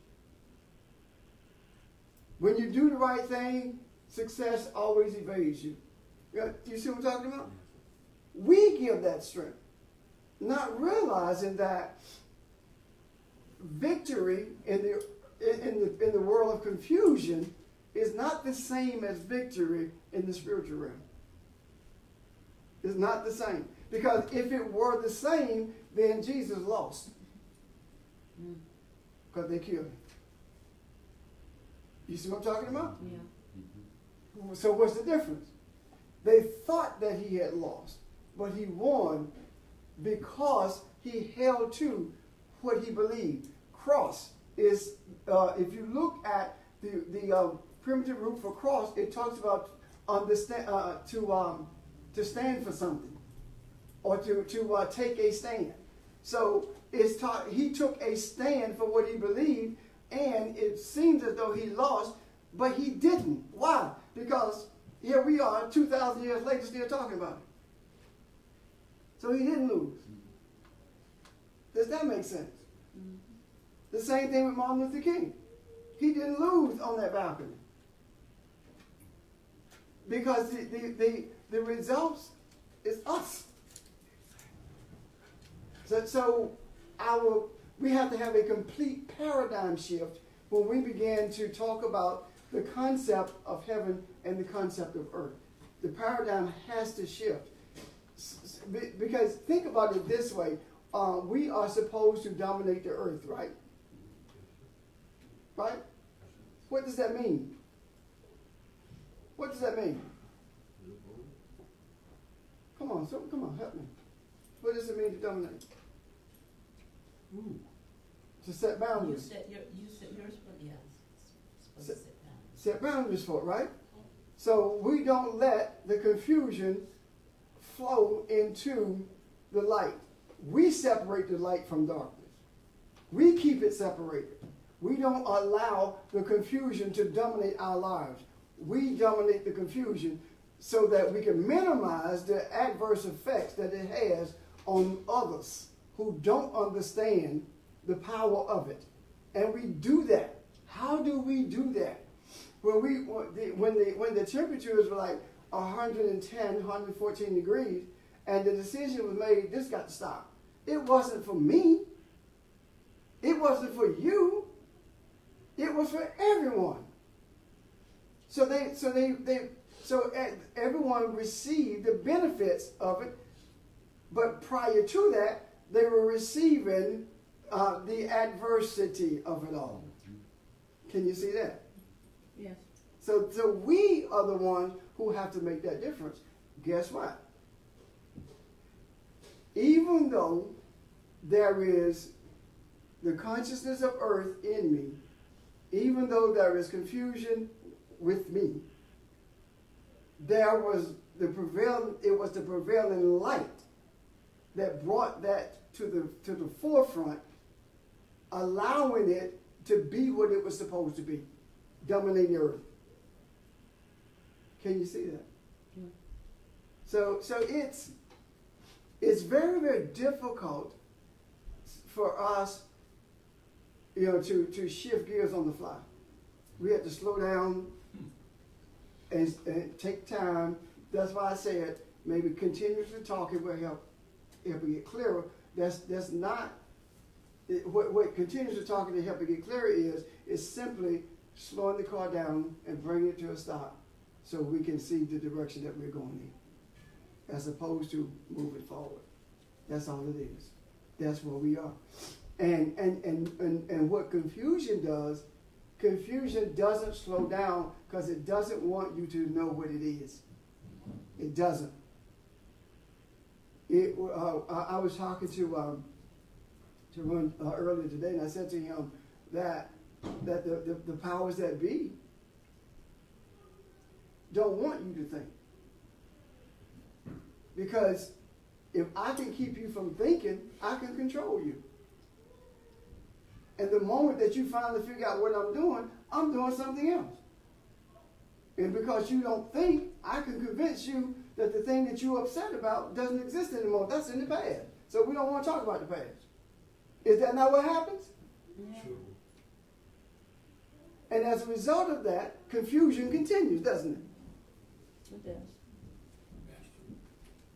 When you do the right thing, success always evades you. You see what I'm talking about? We give that strength, not realizing that victory in the in the world of confusion is not the same as victory in the spiritual realm. It's not the same. Because if it were the same, then Jesus lost. Because they killed him. You see what I'm talking about? Yeah. So what's the difference? They thought that he had lost, but he won because he held to what he believed. Cross is, if you look at the primitive root for cross, it talks about to stand for something, or to take a stand. So it's taught he took a stand for what he believed, and it seems as though he lost, but he didn't. Why? Because here we are, 2,000 years later, still talking about it. So he didn't lose. Does that make sense? The same thing with Martin Luther King. He didn't lose on that balcony. Because the results is us. So we have to have a complete paradigm shift when we begin to talk about the concept of heaven and the concept of earth. The paradigm has to shift. Because think about it this way. We are supposed to dominate the earth, right? Right? What does that mean? What does that mean? Come on, help me. What does it mean to dominate? To set boundaries. You're supposed, yeah, supposed to set boundaries. Set boundaries for it, right? So we don't let the confusion flow into the light. We separate the light from darkness. We keep it separated. We don't allow the confusion to dominate our lives. We dominate the confusion so that we can minimize the adverse effects that it has on others who don't understand the power of it. And we do that. How do we do that? When the temperatures were like 110, 114 degrees, and the decision was made, this got to stop. It wasn't for me. It wasn't for you. It was for everyone. So everyone received the benefits of it, but prior to that, they were receiving the adversity of it all. Can you see that? Yes. So we are the ones who have to make that difference. Guess what? Even though there is the consciousness of earth in me, even though there is confusion with me, it was the prevailing light that brought that to the forefront, allowing it to be what it was supposed to be, dominating the earth. Can you see that? Yeah. So it's very, very difficult for us, to shift gears on the fly. We have to slow down and take time. That's why I said maybe continuously talking will help me get clearer. That's not what continuously talking to help me get clearer is simply slowing the car down and bringing it to a stop so we can see the direction that we're going in, as opposed to moving forward. That's all it is. That's where we are. And what confusion doesn't slow down because it doesn't want you to know what it is. It doesn't. I was talking to Ron earlier today, and I said to him that the powers that be don't want you to think. Because if I can keep you from thinking, I can control you. And the moment that you finally figure out what I'm doing something else. And because you don't think, I can convince you that the thing that you're upset about doesn't exist anymore. That's in the past. So we don't want to talk about the past. Is that not what happens? Yeah. True. And as a result of that, confusion continues, doesn't it? It does.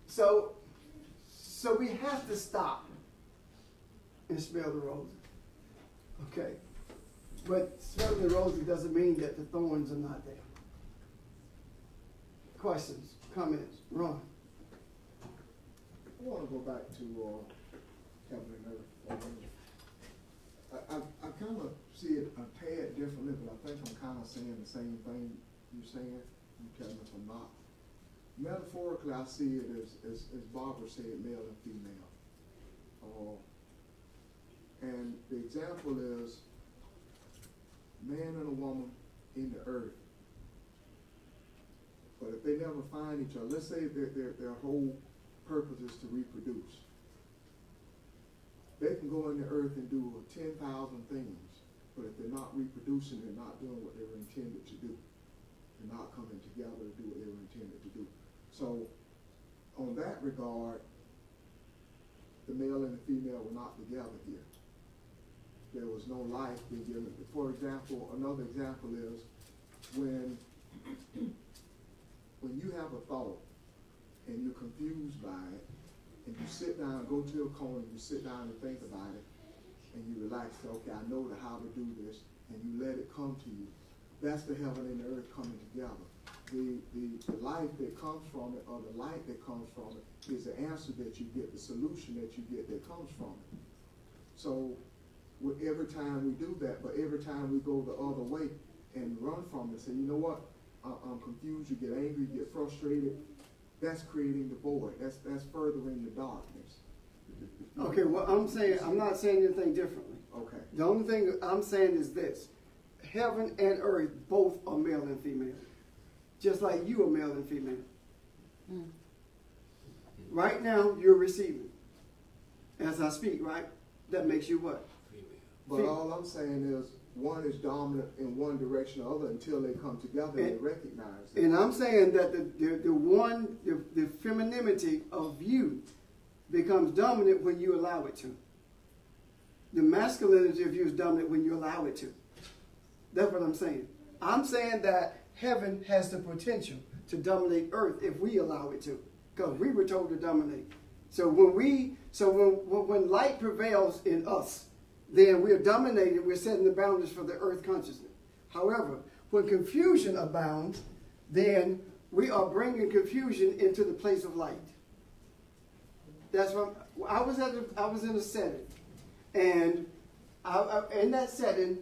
So we have to stop and smell the roses. Okay. But smelling the roses doesn't mean that the thorns are not there. Questions, comments, Ron? I want to go back to heaven and earth. I kind of see it a tad differently, but I think I'm kind of saying the same thing you're saying. You tell me if I'm not. Metaphorically, I see it as Barbara said, male and female. And the example is man and a woman in the earth. But if they never find each other, let's say their whole purpose is to reproduce. They can go in the earth and do 10,000 things, but if they're not reproducing, they're not doing what they were intended to do. They're not coming together to do what they were intended to do. So, on that regard, the male and the female were not together here. There was no life being given. For example, another example is when you have a thought and you're confused by it, and you sit down, go to a corner, you sit down and think about it, and you relax, say, okay, I know how to do this, and you let it come to you. That's the heaven and the earth coming together. The life that comes from it, or the light that comes from it, is the answer that you get, the solution that you get that comes from it. So every time we do that, but every time we go the other way and run from it, say, you know what, I'm confused, you get angry, you get frustrated, that's creating the void. That's furthering the darkness. Okay, well, I'm not saying anything differently. Okay. The only thing I'm saying is this. Heaven and earth both are male and female. Just like you are male and female. Mm. Right now, you're receiving. As I speak, right? That makes you what? But all I'm saying is one is dominant in one direction or other until they come together and they recognize it. And I'm saying that the femininity of you becomes dominant when you allow it to. The masculinity of you is dominant when you allow it to. That's what I'm saying. I'm saying that heaven has the potential to dominate earth if we allow it to, because we were told to dominate. So when light prevails in us, then we're dominated, we're setting the boundaries for the earth consciousness. However, when confusion abounds, then we are bringing confusion into the place of light. That's what I was in a setting, and in that setting,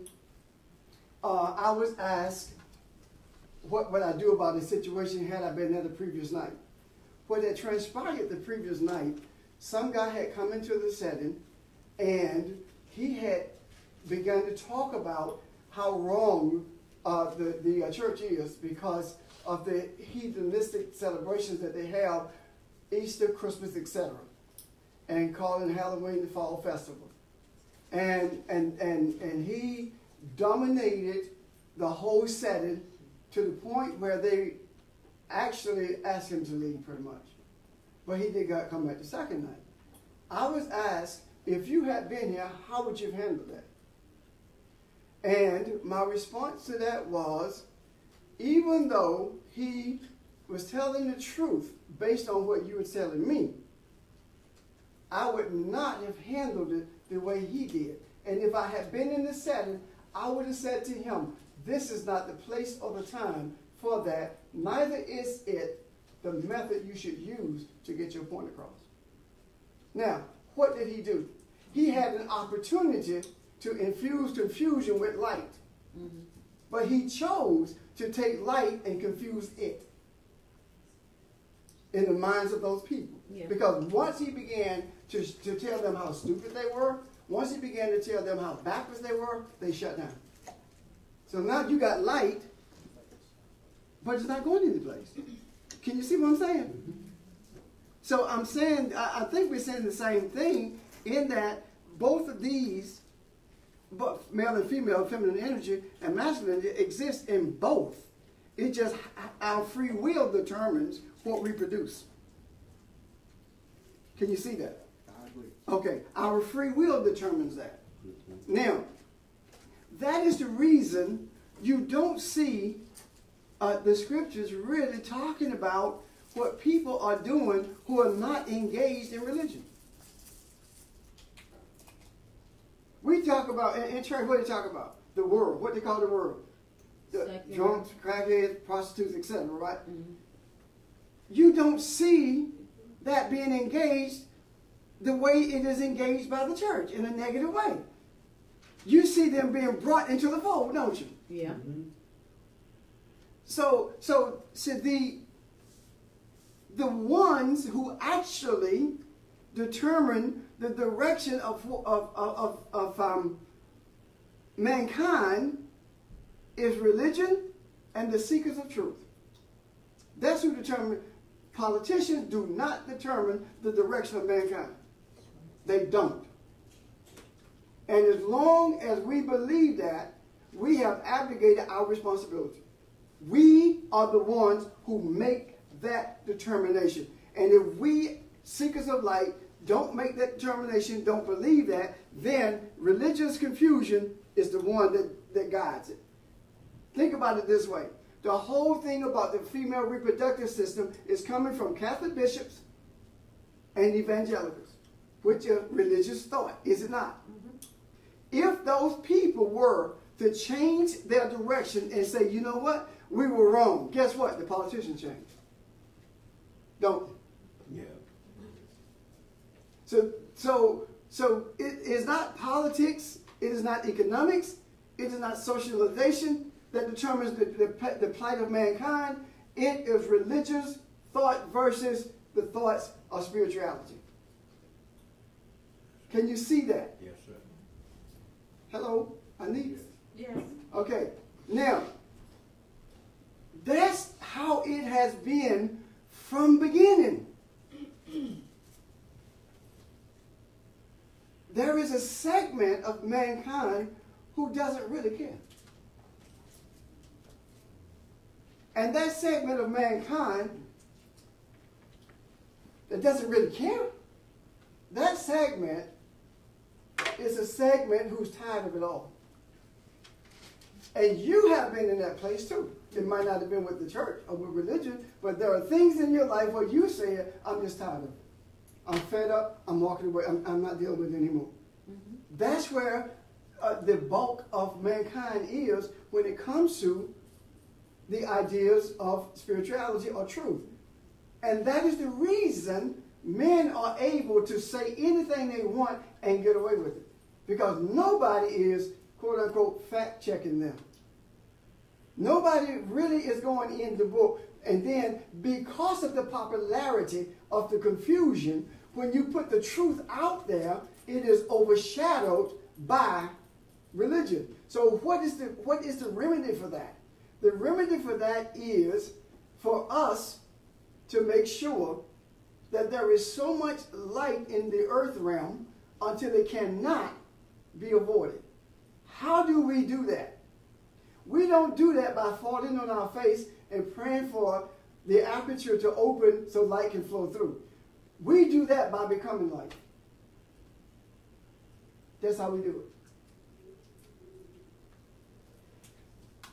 I was asked what would I do about a situation had I been there the previous night. What had transpired the previous night, some guy had come into the setting, and he had begun to talk about how wrong the church is because of the heathenistic celebrations that they have, Easter, Christmas, etc., and calling Halloween the fall festival. And he dominated the whole setting to the point where they actually asked him to leave pretty much. But he did not come back the second night. I was asked, if you had been here, how would you have handled that? And my response to that was, even though he was telling the truth based on what you were telling me, I would not have handled it the way he did. And if I had been in the setting, I would have said to him, this is not the place or the time for that. Neither is it the method you should use to get your point across. Now, what did he do? He had an opportunity to infuse confusion with light. Mm-hmm. But he chose to take light and confuse it in the minds of those people. Yeah. Because once he began to tell them how stupid they were, once he began to tell them how backwards they were, they shut down. So now you got light, but it's not going anyplace. Can you see what I'm saying? Mm-hmm. So I'm saying, I think we're saying the same thing in that both of these, both male and female, feminine energy and masculine, exist in both. It just, our free will determines what we produce. Can you see that? I agree. Okay, our free will determines that. Now, that is the reason you don't see the scriptures really talking about what people are doing who are not engaged in religion. We talk about, in church, what do you talk about? the world. What they call the world? The Secular. drunks, crackheads, prostitutes, etc. Right? Mhm. You don't see that being engaged the way it is engaged by the church in a negative way. You see them being brought into the fold, don't you? Yeah. So the ones who actually determine the direction of mankind is religion and the seekers of truth. That's who determine. Politicians do not determine the direction of mankind. They don't. And as long as we believe that, we have abdicated our responsibility. We are the ones who make that determination. And if we, seekers of light, don't make that determination, don't believe that, then religious confusion is the one that guides it. Think about it this way. The whole thing about the female reproductive system is coming from Catholic bishops and evangelicals, which is religious thought, is it not? If those people were to change their direction and say, you know what, we were wrong, guess what? The politicians change. Don't they? Yeah. So it is not politics, it is not economics, it is not socialization that determines the plight of mankind. It is religious thought versus the thoughts of spirituality. Can you see that? Yes, sir. Hello? Anita? Yes. Okay. Now, that's how it has been from beginning. There is a segment of mankind who doesn't really care. And that segment of mankind that doesn't really care, that segment is a segment who's tired of it all. And you have been in that place too. It might not have been with the church or with religion, but there are things in your life where you say, I'm just tired of it. I'm fed up. I'm walking away. I'm not dealing with it anymore. Mm-hmm. That's where the bulk of mankind is when it comes to the ideas of spirituality or truth. And that is the reason men are able to say anything they want and get away with it. Because nobody is, quote unquote, fact checking them. Nobody really is going in the book. And then because of the popularity of the confusion, when you put the truth out there, it is overshadowed by religion. So what is the remedy for that? The remedy for that is for us to make sure that there is so much light in the earth realm until it cannot be avoided. How do we do that? We don't do that by falling on our face and praying for the aperture to open so light can flow through. We do that by becoming light. That's how we do it.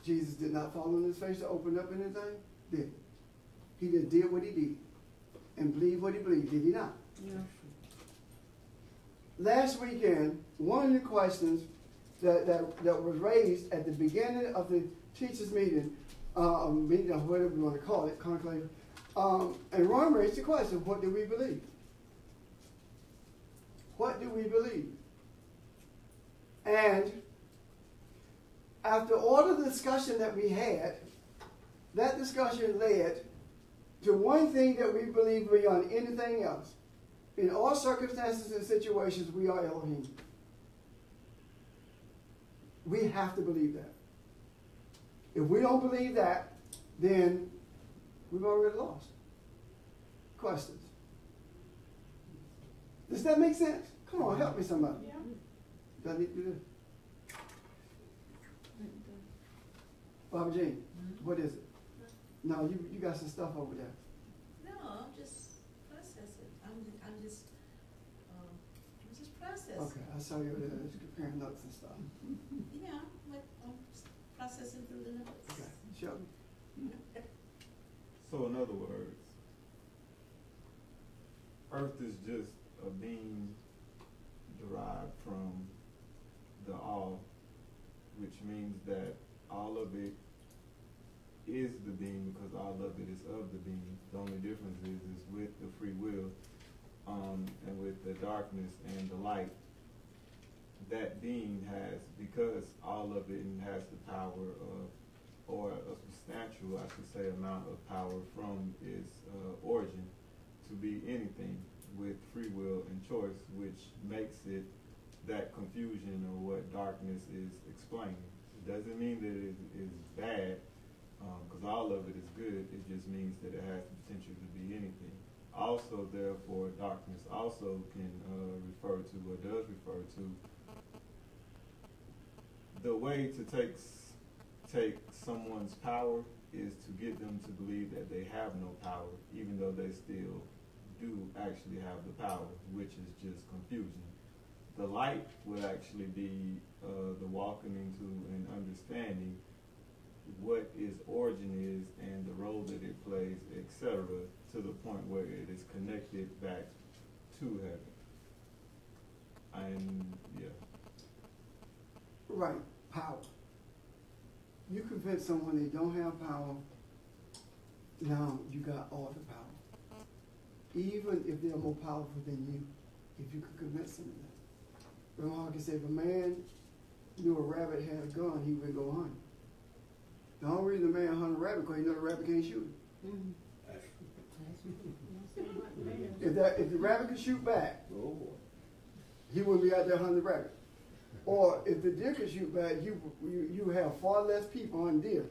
Jesus did not fall on his face to open up anything, did he? He just did what he did and believed what he believed, did he not? Yeah. Last weekend, one of the questions that was raised at the beginning of the teachers' meeting, or whatever you want to call it, conclave, and Ron raised the question, what do we believe? What do we believe? And after all the discussion that we had, that discussion led to one thing that we believe beyond anything else. In all circumstances and situations, we are Elohim. We have to believe that. If we don't believe that, then we've already lost. Questions? Does that make sense? Come on, help me somebody. Yeah. Do I need to do this? Barbara Jean, what is it? No, you got some stuff over there. No, I'm just processing. I'm just processing. Okay, I saw you over there comparing notes and stuff. Yeah, I'm processing through the notes. Okay, show me. So in other words, Earth is just a being derived from the all, which means that all of it is the being because all of it is of the being. The only difference is with the free will, and with the darkness and the light, that being has, because all of it has the power of, or a substantial, I should say, amount of power from its origin to be anything with free will and choice, which makes it that confusion or what darkness is explaining. It doesn't mean that it is bad, because all of it is good. It just means that it has the potential to be anything. Also, therefore, darkness also can refer to, or does refer to, the way to take someone's power is to get them to believe that they have no power, even though they still do actually have the power, which is just confusion. The light would actually be the walking into and understanding what its origin is and the role that it plays, etc., to the point where it is connected back to heaven. And yeah. Right, power. You convince someone they don't have power, now you got all the power. Even if they're more powerful than you, if you can convince them of that. Remember, I can say, if a man knew a rabbit had a gun, he would go hunt. The only reason the man hunt a rabbit because he know the rabbit can't shoot him. Mm-hmm. If the rabbit could shoot back, Oh, boy. he wouldn't be out there hunting the rabbit. Or if the deer could shoot back, you have far less people on deer.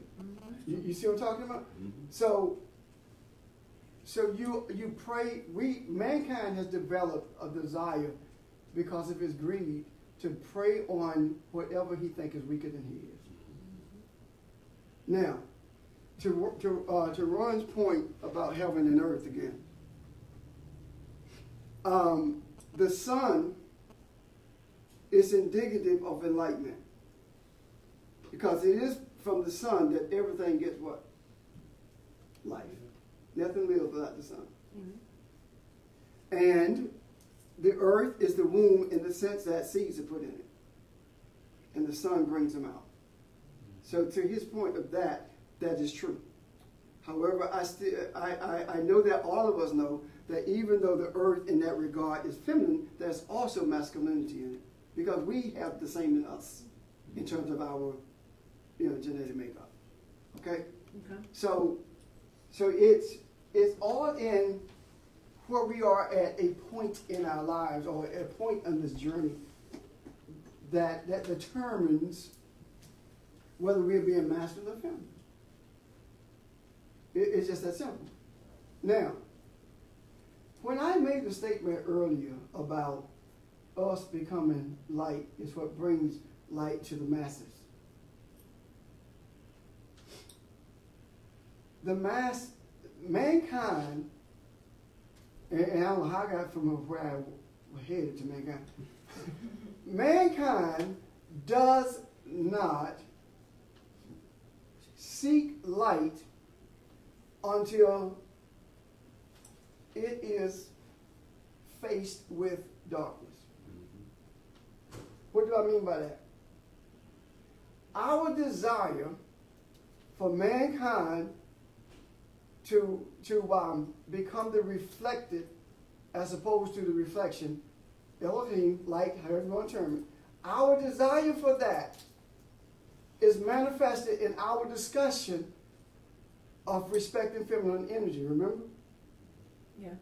You see what I'm talking about? So you pray. Mankind has developed a desire because of his greed to prey on whatever he thinks is weaker than he is. Now, to Ron's point about heaven and earth again, the sun is indicative of enlightenment, because it is from the sun that everything gets what? Life. Nothing lives without the sun. And the earth is the womb in the sense that seeds are put in it, and the sun brings them out. So to his point of that is true. However, I know that all of us know that even though the earth in that regard is feminine, there's also masculinity in it, because we have the same in us in terms of our genetic makeup. Okay? So it's all in where we are at a point in our lives, or a point on this journey that determines whether we're being masculine or feminine. It's just that simple. Now, when I made the statement earlier about us becoming light is what brings light to the masses, mankind, and I don't know how I got from where I was headed to mankind. Mankind does not seek light until it is faced with darkness. What do I mean by that? Our desire for mankind to become the reflected as opposed to the reflection, Elohim, light, however you want to term it, our desire for that is manifested in our discussion of respecting feminine energy, remember? Yeah.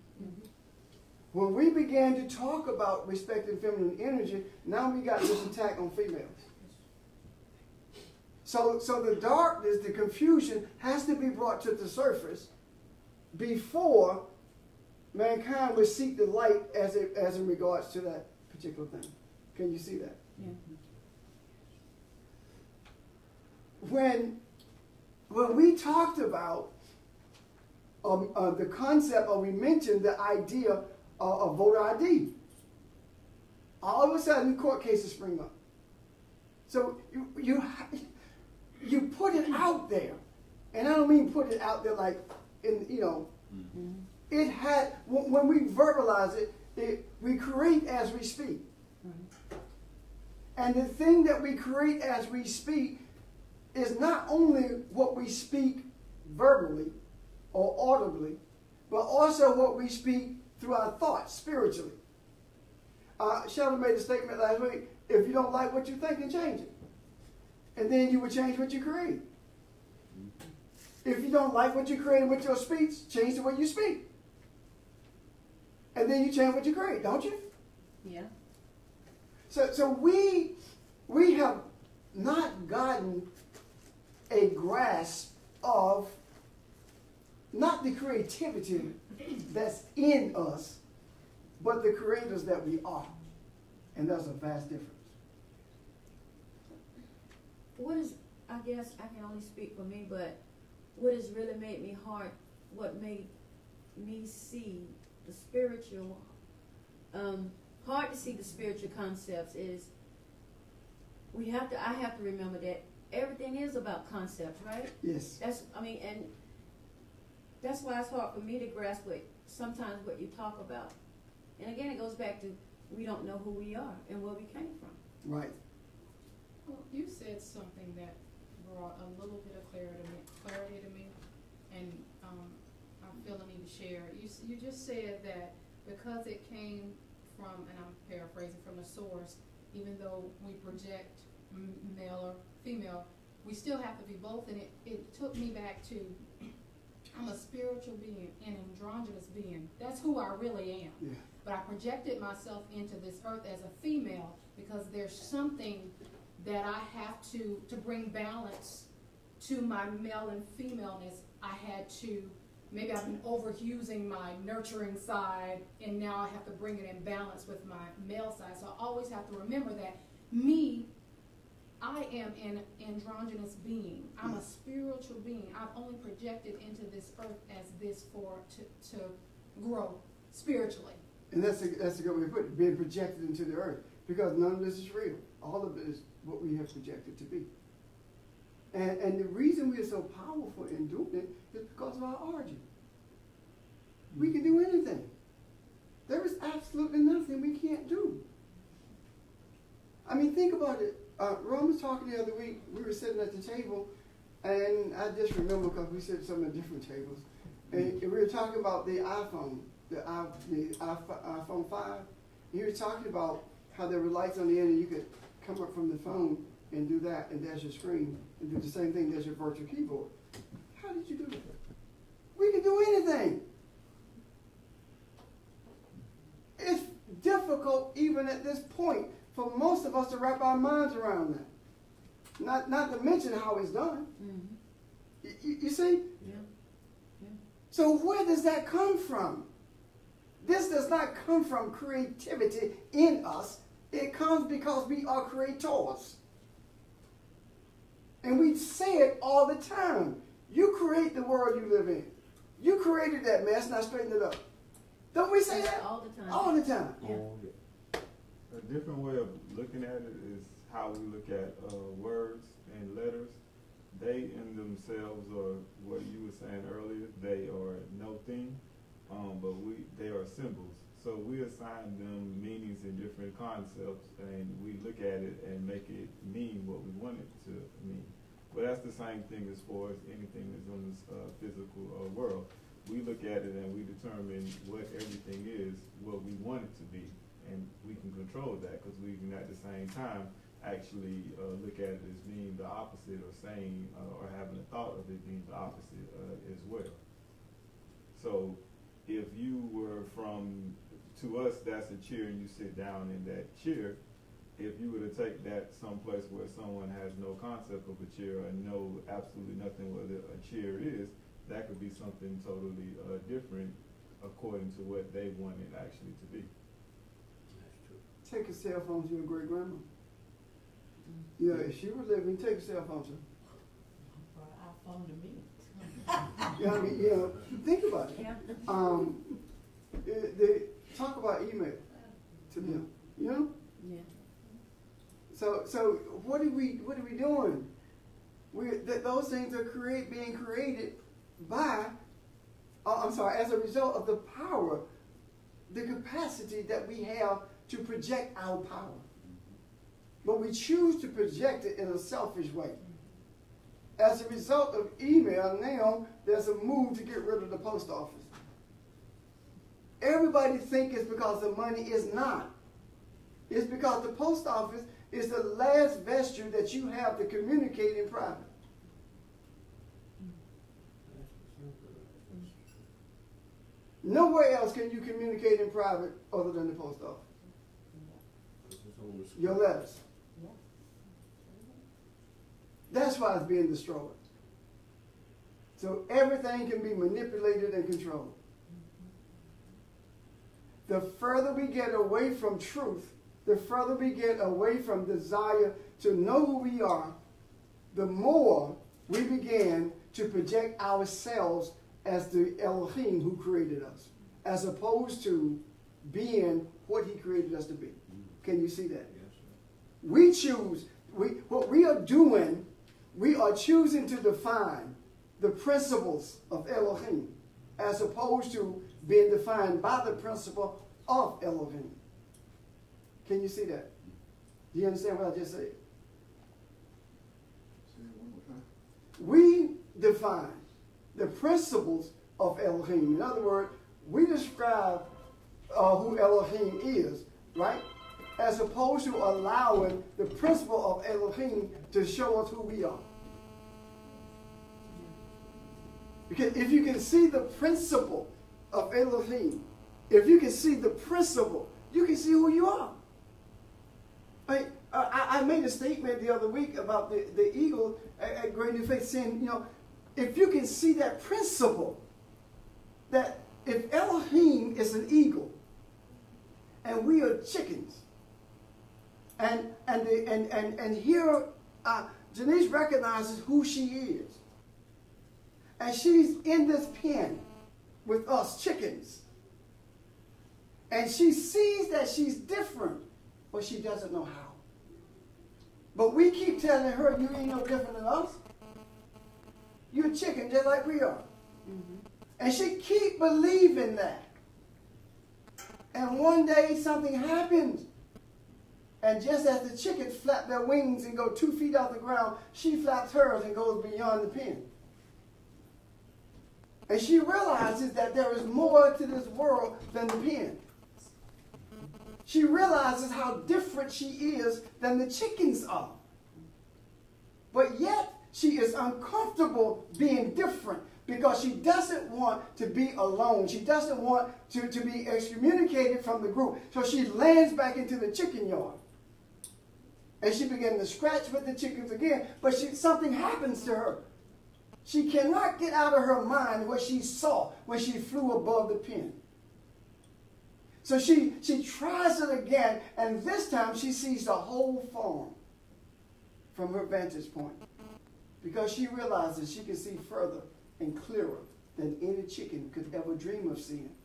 When we began to talk about respecting feminine energy, now we got this attack on females. So the darkness, the confusion has to be brought to the surface before mankind would seek the light as in regards to that particular thing. Can you see that? Yeah. When we talked about the concept, or we mentioned the idea of voter ID, all of a sudden court cases spring up. So you put it out there, and I don't mean put it out there like it had, when we verbalize it, we create as we speak. And the thing that we create as we speak is not only what we speak verbally or audibly, but also what we speak through our thoughts spiritually. Sheldon made a statement last week, if you don't like what you think, then change it. And then you would change what you create. If you don't like what you create with your speech, change the way you speak. And then you change what you create, don't you? Yeah. So we have not gotten a grasp of not the creativity that's in us, but the creators that we are. And there's a vast difference. What is, I guess I can only speak for me, but what has really made me hard, what made me see the spiritual, hard to see the spiritual concepts is I have to remember that everything is about concepts, right? Yes. And that's why it's hard for me to grasp sometimes what you talk about. And again, it goes back to we don't know who we are and where we came from. Right. Well, you said something that brought a little bit of clarity to me, and I feel the need to share. You just said that because it came from, and I'm paraphrasing, from a source, even though we project male or female, we still have to be both, and it took me back to, I'm a spiritual being, an androgynous being. That's who I really am. Yeah. But I projected myself into this earth as a female because there's something that I have to bring balance to my male and femaleness. I had to, maybe I've been overusing my nurturing side, and now I have to bring it in balance with my male side. So I always have to remember that I am an androgynous being. I'm a spiritual being. I've only projected into this earth as this to grow spiritually. And that's a good way to put it, being projected into the earth. Because none of this is real. All of it is what we have projected to be. And the reason we are so powerful in doing it is because of our origin. We can do anything. There is absolutely nothing we can't do. I mean, think about it. Ron was talking the other week. We were sitting at the table, and I just remember because we sit some at different tables. And we were talking about the iPhone, the iPhone 5. And he was talking about how there were lights on the end, and you could come up from the phone and do that, and there's your screen, and do the same thing, there's your virtual keyboard. How did you do that? We can do anything. It's difficult, even at this point, for most of us to wrap our minds around that. Not to mention how it's done. Mm-hmm. You see? Yeah. So where does that come from? This does not come from creativity in us. It comes because we are creators. And we say it all the time. You create the world you live in. You created that mess, now straighten it up. Don't we say that? All the time. All the time. Yeah. A different way of looking at it is how we look at words and letters. They in themselves are, what you were saying earlier, they are no thing, but they are symbols. So we assign them meanings in different concepts, and we look at it and make it mean what we want it to mean. But that's the same thing as far as anything that's in this physical world. We look at it and we determine what everything is, what we want it to be, and we can control that because we can at the same time actually look at it as being the opposite, or saying or having a thought of it being the opposite as well. So if you were to us, that's a chair, and you sit down in that chair. If you were to take that someplace where someone has no concept of a chair or know absolutely nothing what a chair is, that could be something totally different according to what they want it actually to be. That's true. Take a cell phone to your great grandma. Yeah, if she was living, take a cell phone to her. Or iPhone to me. Yeah, I mean, think about it. Yeah. They talk about email to them, you know. Yeah. So what are we doing? Those things are being created by, as a result of the power, the capacity that we have to project our power. But we choose to project it in a selfish way. as a result of email, now there's a move to get rid of the post office. Everybody thinks it's because of money. It's not. It's because the post office is the last vesture that you have to communicate in private. Nowhere else can you communicate in private other than the post office. Your letters. That's why it's being destroyed. So everything can be manipulated and controlled. The further we get away from truth, the further we get away from desire to know who we are, the more we begin to project ourselves as the Elohim who created us, as opposed to being what he created us to be. Can you see that? Yes, sir. We choose, what we are doing, we are choosing to define the principles of Elohim as opposed to being defined by the principle of Elohim. Can you see that? Do you understand what I just said? Say it one more time. We define the principles of Elohim. In other words, we describe who Elohim is, right? As opposed to allowing the principle of Elohim to show us who we are. Because if you can see the principle of Elohim, if you can see the principle, you can see who you are. I made a statement the other week about the eagle at Great New Faith saying, you know, if you can see that principle, that if Elohim is an eagle and we are chickens, and here Janice recognizes who she is, and she's in this pen with us chickens, and she sees that she's different, but she doesn't know how. But we keep telling her, you ain't no different than us. You're a chicken just like we are. Mm-hmm. And she keep believing that. And one day something happens. And just as the chickens flap their wings and go 2 feet off the ground, she flaps hers and goes beyond the pen. And she realizes that there is more to this world than the pen. She realizes how different she is than the chickens are. But yet, she is uncomfortable being different because she doesn't want to be alone. She doesn't want to be excommunicated from the group. So she lands back into the chicken yard. And she began to scratch with the chickens again. But something happens to her. She cannot get out of her mind what she saw when she flew above the pen. So she tries it again, and this time she sees the whole farm from her vantage point. Because she realizes she can see further and clearer than any chicken could ever dream of seeing.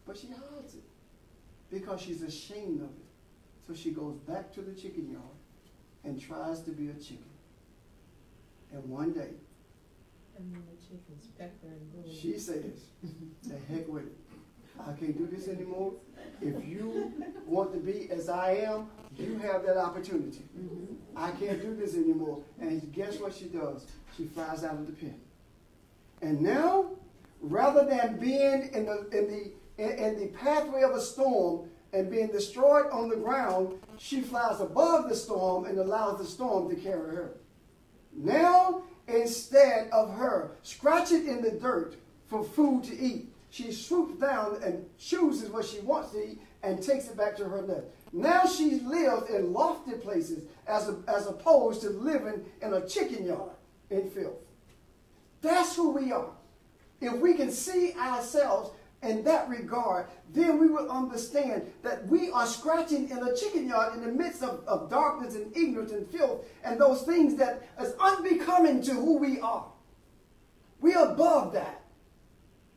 But she hides it because she's ashamed of it. So she goes back to the chicken yard and tries to be a chicken. And one day, And then the chickens pecker and go. she says, the heck with it. I can't do this anymore. If you want to be as I am, you have that opportunity. Mm-hmm. I can't do this anymore. And guess what she does? She flies out of the pen. And now, rather than being in the pathway of a storm and being destroyed on the ground, she flies above the storm and allows the storm to carry her. Now, instead of her scratching in the dirt for food to eat, she swoops down and chooses what she wants to eat and takes it back to her nest. Now she lives in lofty places as opposed to living in a chicken yard in filth. That's who we are. If we can see ourselves in that regard, then we will understand that we are scratching in a chicken yard in the midst of darkness and ignorance and filth and those things that is unbecoming to who we are. We are above that.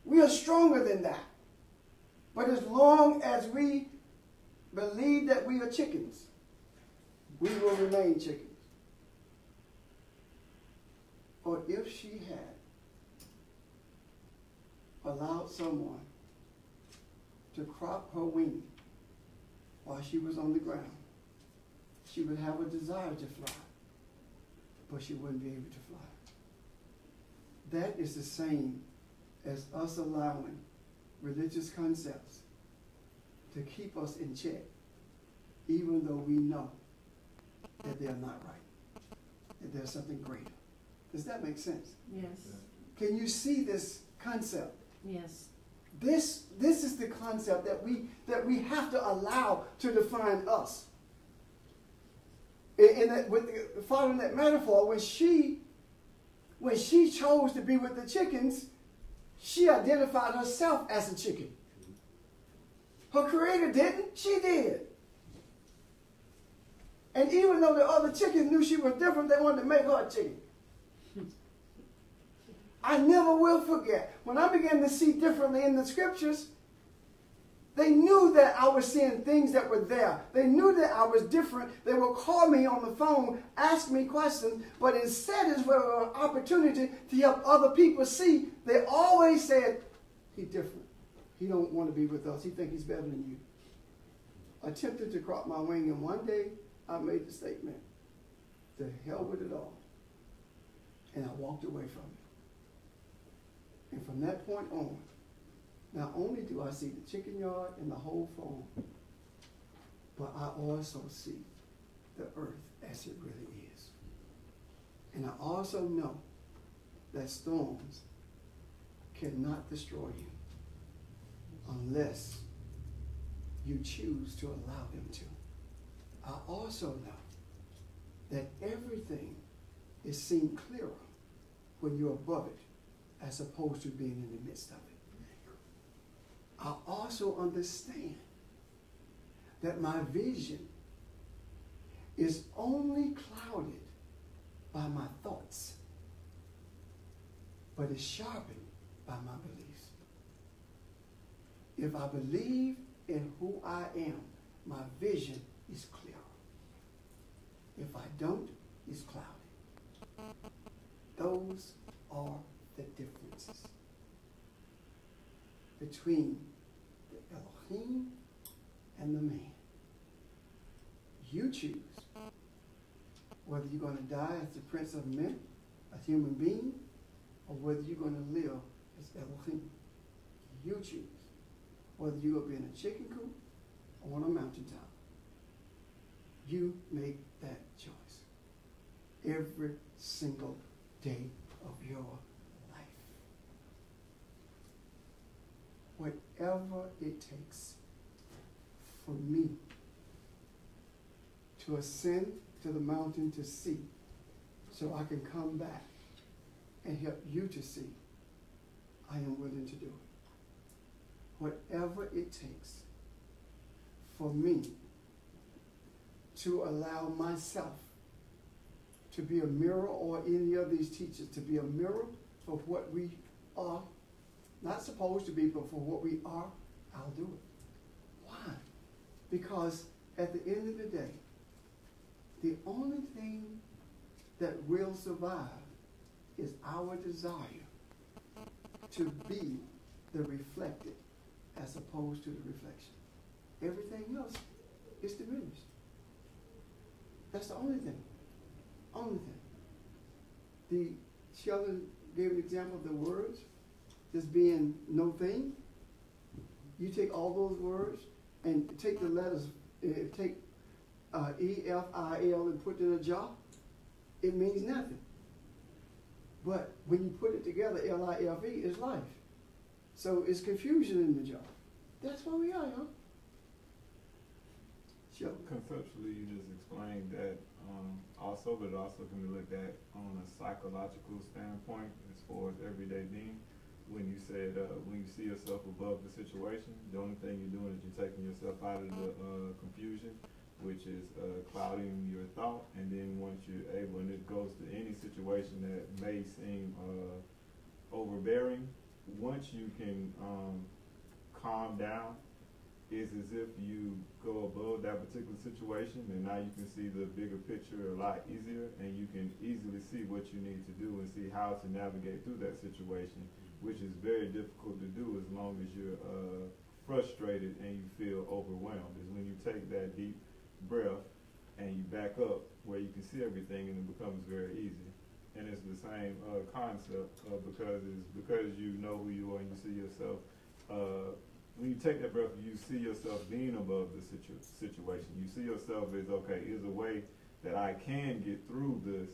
We are stronger than that. But as long as we believe that we are chickens, we will remain chickens. Or if she had allowed someone to crop her wing while she was on the ground, she would have a desire to fly, but she wouldn't be able to fly. that is the same as us allowing religious concepts to keep us in check, even though we know that they're not right, that there's something greater. Does that make sense? Yes. Can you see this concept? Yes. This is the concept that we have to allow to define us. Following that metaphor, when she chose to be with the chickens, she identified herself as a chicken. Her creator didn't, she did. And even though the other chickens knew she was different, they wanted to make her a chicken. I never will forget, when I began to see differently in the scriptures, they knew that I was seeing things that were there. They knew that I was different. They would call me on the phone, ask me questions, but instead of an opportunity to help other people see, they always said, he's different. He don't want to be with us. He thinks he's better than you. Attempted to crop my wing, and one day I made the statement, to hell with it all. And I walked away from it. And from that point on, not only do I see the chicken yard and the whole farm, but I also see the earth as it really is. And I also know that storms cannot destroy you unless you choose to allow them to. I also know that everything is seen clearer when you're above it as opposed to being in the midst of it. I also understand that my vision is only clouded by my thoughts, but is sharpened by my beliefs. If I believe in who I am, my vision is clearer. If I don't, it's cloudy. Those are the differences between the Elohim and the man. You choose whether you're going to die as the Prince of Men, a human being, or whether you're going to live as Elohim. You choose whether you're going to be in a chicken coop or on a mountaintop. You make that choice every single day of your life. Whatever it takes for me to ascend to the mountain to see, so I can come back and help you to see, I am willing to do it. Whatever it takes for me to allow myself to be a mirror, or any of these teachers to be a mirror for what we are, not supposed to be, but for what we are, I'll do it. Why? Because at the end of the day, the only thing that will survive is our desire to be the reflected as opposed to the reflection. Everything else is diminished. That's the only thing. Only thing. Sheldon gave an example of the words just being no thing. You take all those words and take the letters, take E-F-I-L and put it in a jar, it means nothing. But when you put it together, L-I-F-E is life. So it's confusion in the jar. That's where we are, y'all. Sure. Conceptually, you just explained that also, but it also can be looked at on a psychological standpoint as far as everyday being. When you said, when you see yourself above the situation, the only thing you're doing is you're taking yourself out of the confusion, which is clouding your thought. And then once you're able, and it goes to any situation that may seem overbearing, once you can calm down, it's as if you go above that particular situation, and now you can see the bigger picture a lot easier, and you can easily see what you need to do and see how to navigate through that situation, which is very difficult to do as long as you're frustrated and you feel overwhelmed. Is when you take that deep breath and you back up where you can see everything, and it becomes very easy. and it's the same concept because you know who you are and you see yourself. When you take that breath, you see yourself being above the situation. You see yourself as, okay, here's a way that I can get through this.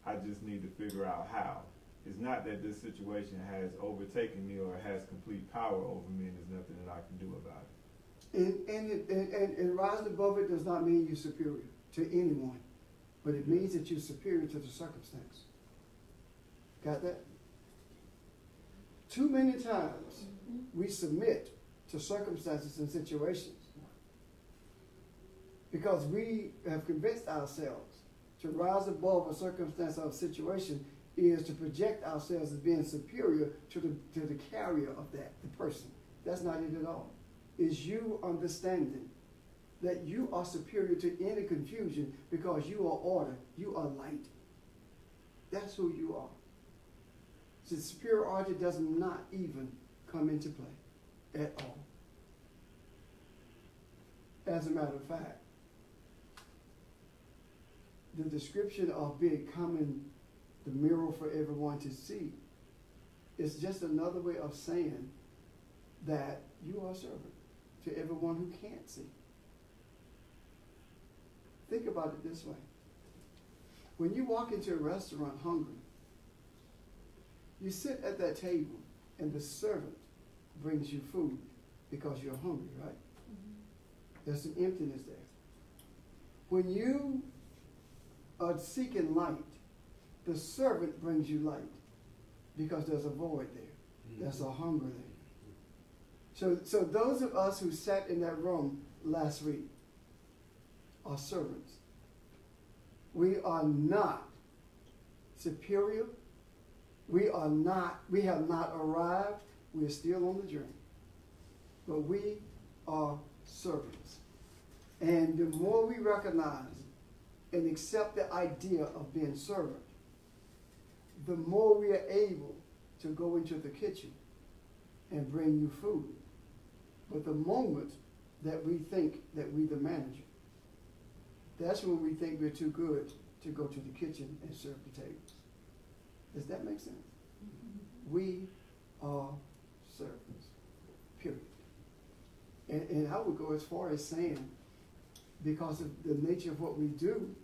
I just need to figure out how. It's not that this situation has overtaken me or has complete power over me and there's nothing that I can do about it. And rising above it does not mean you're superior to anyone, but it means that you're superior to the circumstance. Got that? Too many times we submit to circumstances and situations because we have convinced ourselves to rise above a circumstance or a situation is to project ourselves as being superior to the carrier of that, the person. That's not it at all. It's you understanding that you are superior to any confusion because you are order, you are light. That's who you are. So superiority does not even come into play at all. As a matter of fact, the description of becoming the mirror for everyone to see is just another way of saying that you are a servant to everyone who can't see. Think about it this way. When you walk into a restaurant hungry, you sit at that table and the servant brings you food because you're hungry, right? There's some emptiness there. When you are seeking light, the servant brings you light because there's a void there. There's a hunger there. So those of us who sat in that room last week are servants. We are not superior. We have not arrived. We are still on the journey. But we are servants. And the more we recognize and accept the idea of being servant, the more we are able to go into the kitchen and bring you food. But the moment that we think that we're the manager, that's when we think we're too good to go to the kitchen and serve the tables. Does that make sense? We are servants, period. And I would go as far as saying, because of the nature of what we do,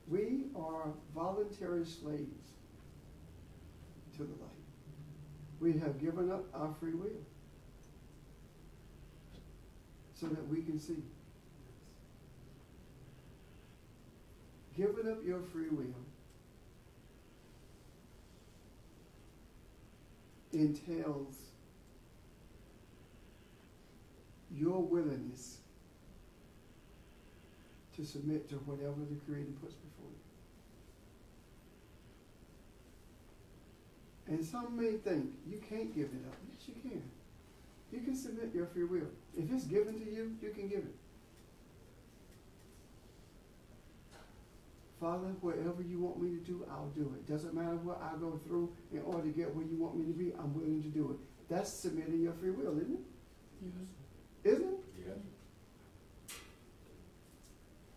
we are voluntary slaves to the light. We have given up our free will so that we can see. Giving up your free will entails your willingness to submit to whatever the Creator puts before you. And some may think you can't give it up. Yes, you can. You can submit your free will. If it's given to you, you can give it. Father, whatever you want me to do, I'll do it. Doesn't matter what I go through in order to get where you want me to be, I'm willing to do it. That's submitting your free will, isn't it? Yes. Isn't it? Yes.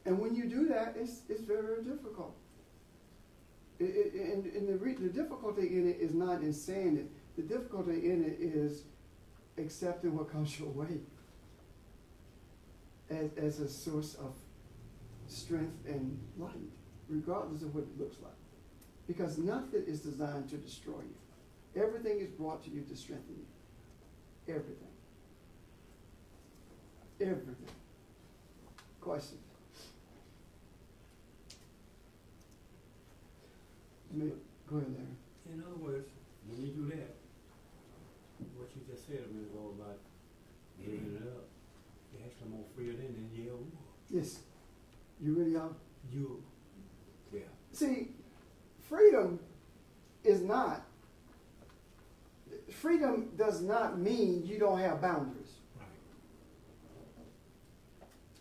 And when you do that, it's very, very difficult. The difficulty in it is not in saying it. The difficulty in it is accepting what comes your way as a source of strength and light, regardless of what it looks like. Because nothing is designed to destroy you. Everything is brought to you to strengthen you. Everything. Everything. Question. Go ahead, Larry. In other words, when you do that, what you just said a minute ago about giving it up, you're actually more freer than you ever were. Yes. You really are? Yeah. See, freedom does not mean you don't have boundaries. Right.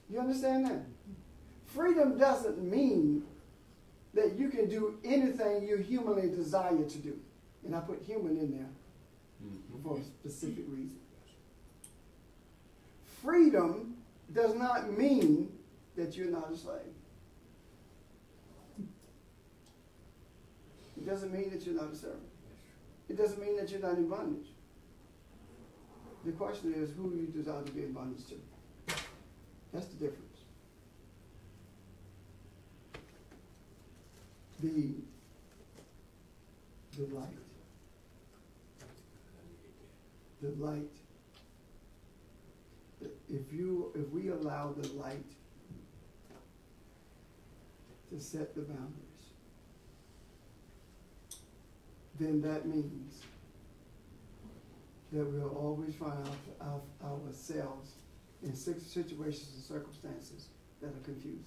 You understand that? Freedom doesn't mean that you can do anything you humanly desire to do. And I put human in there for a specific reason. Freedom does not mean that you're not a slave. doesn't mean that you're not a servant. It doesn't mean that you're not in bondage. The question is, who you desire to be in bondage to. That's the difference. The light. The light. If we allow the light to set the boundaries, then that means that we'll always find ourselves in situations and circumstances that are confusing.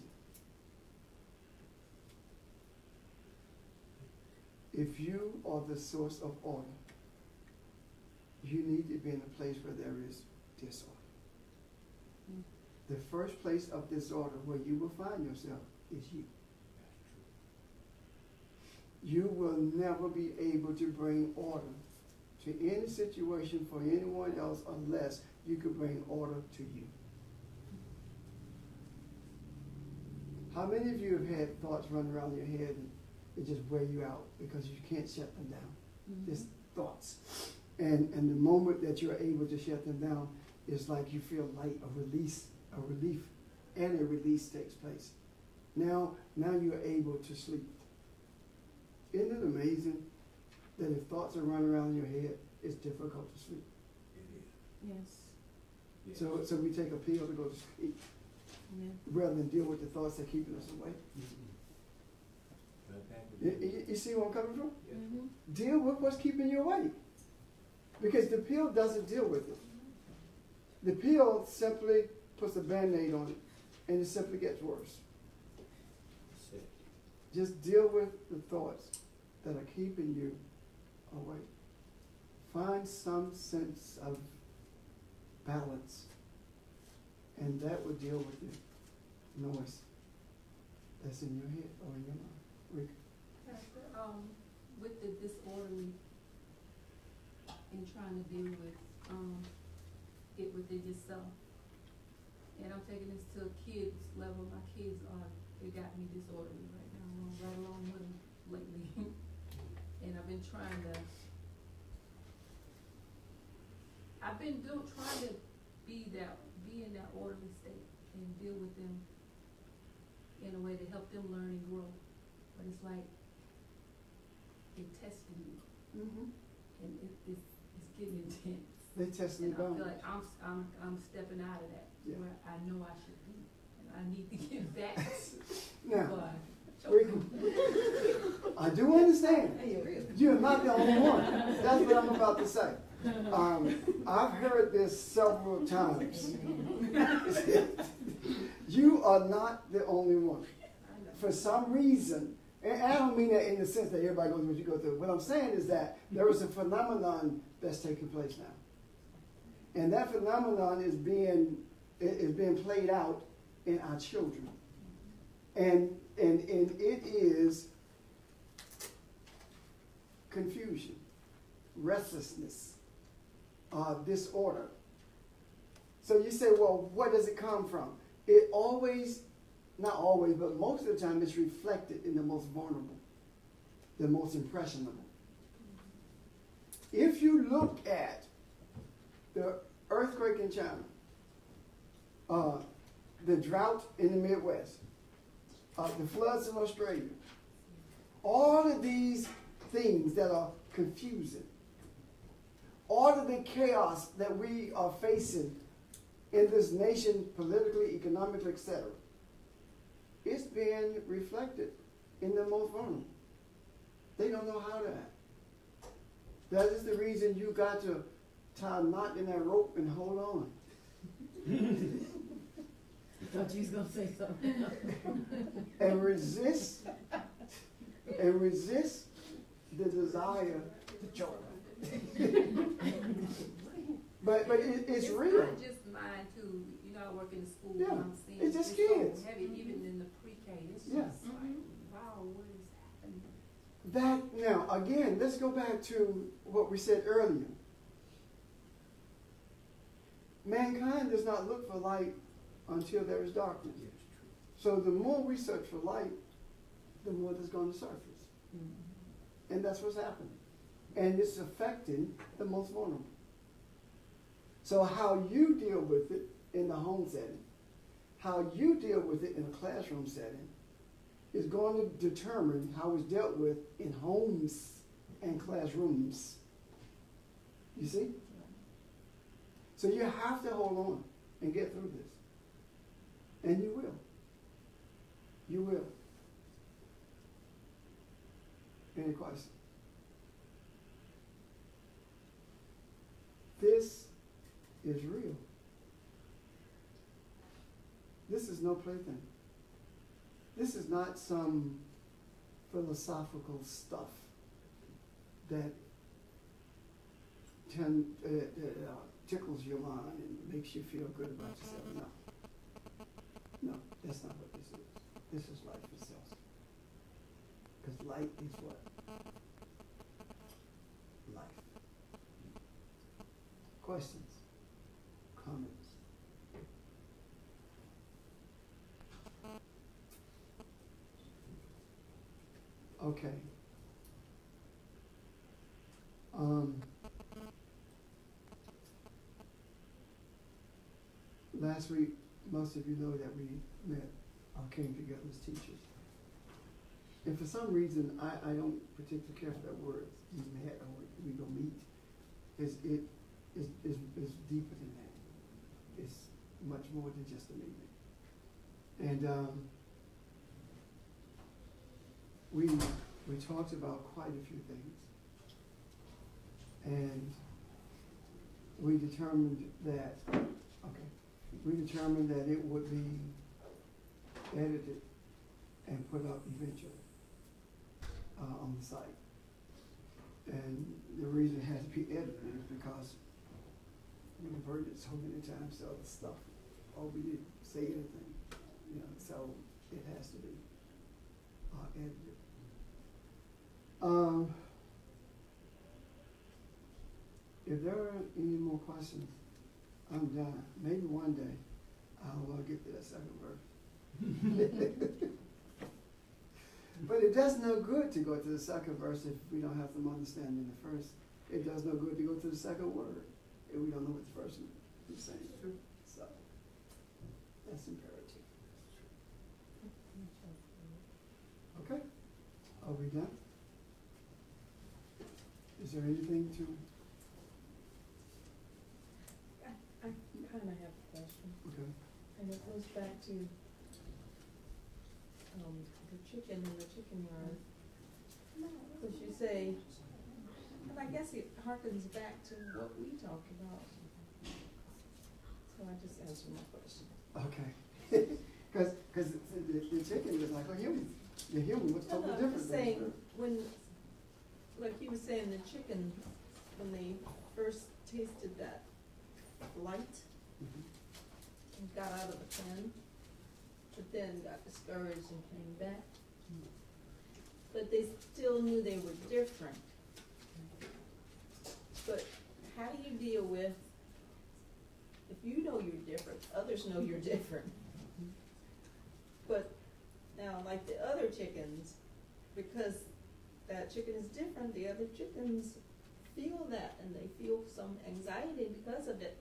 If you are the source of order, you need to be in a place where there is disorder. The first place of disorder where you will find yourself is you. You will never be able to bring order to any situation for anyone else unless you could bring order to you. How many of you have had thoughts running around your head and it just wear you out because you can't shut them down? Mm-hmm. Just thoughts. And the moment that you're able to shut them down, it's like you feel light, a relief, and a release takes place. Now you're able to sleep. Isn't it amazing that if thoughts are running around in your head, it's difficult to sleep? Yes. So we take a pill to go to sleep rather than deal with the thoughts that are keeping us awake. You see where I'm coming from? Mm-hmm. Deal with what's keeping you awake. Because the pill doesn't deal with it. The pill simply puts a Band-Aid on it, and it simply gets worse. Just deal with the thoughts that are keeping you awake. Find some sense of balance, and that will deal with the noise that's in your head or in your mind. Rick? Pastor, with the disorderly and trying to deal with it within yourself, and I'm taking this to a kid's level. My kids they got me disorderly right now. I'm right along with them lately, and I've been trying to be in that orderly state and deal with them in a way to help them learn and grow. But it's like they're testing me, and it's getting intense. They testing And the I feel boundaries. like I'm stepping out of that where I know I should be, and I need to get back. Now, I do understand. You're not the only one. That's what I'm about to say. I've heard this several times. You are not the only one. For some reason, and I don't mean that in the sense that everybody goes through what you go through. What I'm saying is that there is a phenomenon that's taking place now. And that phenomenon is being played out in our children. And it is confusion, restlessness, disorder. So you say, well, where does it come from? It always, not always, but most of the time it's reflected in the most vulnerable, the most impressionable. If you look at the earthquake in China, the drought in the Midwest, the floods in Australia, all of these things that are confusing, all of the chaos that we are facing in this nation, politically, economically, etc., it's being reflected in the most vulnerable. They don't know how to act. That is the reason you got to tie a knot in that rope and hold on. I thought you was going to say something. And resist the desire to join. But it's real. Not just mine too. You know, I work in the school. Yeah, And I'm seeing it's just so kids. heavy, even in the pre-K. It's just like, wow, what is happening? That now again, let's go back to what we said earlier. Mankind does not look for light until there is darkness. So the more we search for light, the more that's going to surface. And that's what's happening. And it's affecting the most vulnerable. So how you deal with it in the home setting, how you deal with it in a classroom setting, is going to determine how it's dealt with in homes and classrooms. You see? So you have to hold on and get through this. And you will. You will. Any questions? This is real. This is no plaything. This is not some philosophical stuff that tickles your mind and makes you feel good about yourself. No. No, that's not what this is. This is life itself. Because light is what? Life. Questions? Comments? Okay. Last week, most of you know that we met or came together as teachers. And for some reason, I don't particularly care for that word, we met or we go meet. It is deeper than that. It's much more than just a meeting. And we talked about quite a few things. And we determined that, it would be edited and put up eventually on the site. And the reason it has to be edited is because we converted it so many times to other stuff, or we didn't say anything, so it has to be edited. If there are any more questions, I'm done. Maybe one day I'll get to that second verse. But it does no good to go to the second verse if we don't have some understanding in the first. It does no good to go to the second word if we don't know what the first is saying. So that's imperative. Okay? Are we done? Is there anything to? I kind of have a question. Okay. And it goes back to the chicken in the chicken yard. Because you say, and I guess it harkens back to what we talked about. So I just answered my question. Okay. Because the chicken is like a human. The human was totally different. I'm just saying, like you were saying, the chicken, when they first tasted that light, and got out of the pen, but then got discouraged and came back. But they still knew they were different. But how do you deal with, if you know you're different, others know you're different. But now, like the other chickens, because that chicken is different, the other chickens feel that, and they feel some anxiety because of it.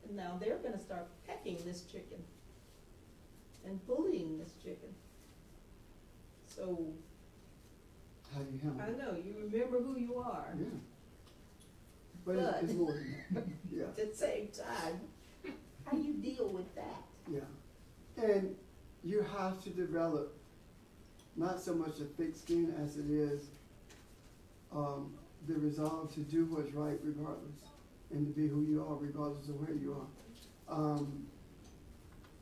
And now they're going to start pecking this chicken and bullying this chicken. So, how do you handle it? I know, you remember who you are. Yeah. But it's more than that. Yeah. At the same time, how do you deal with that? Yeah. And you have to develop not so much a thick skin as it is the resolve to do what's right regardless, and to be who you are regardless of where you are.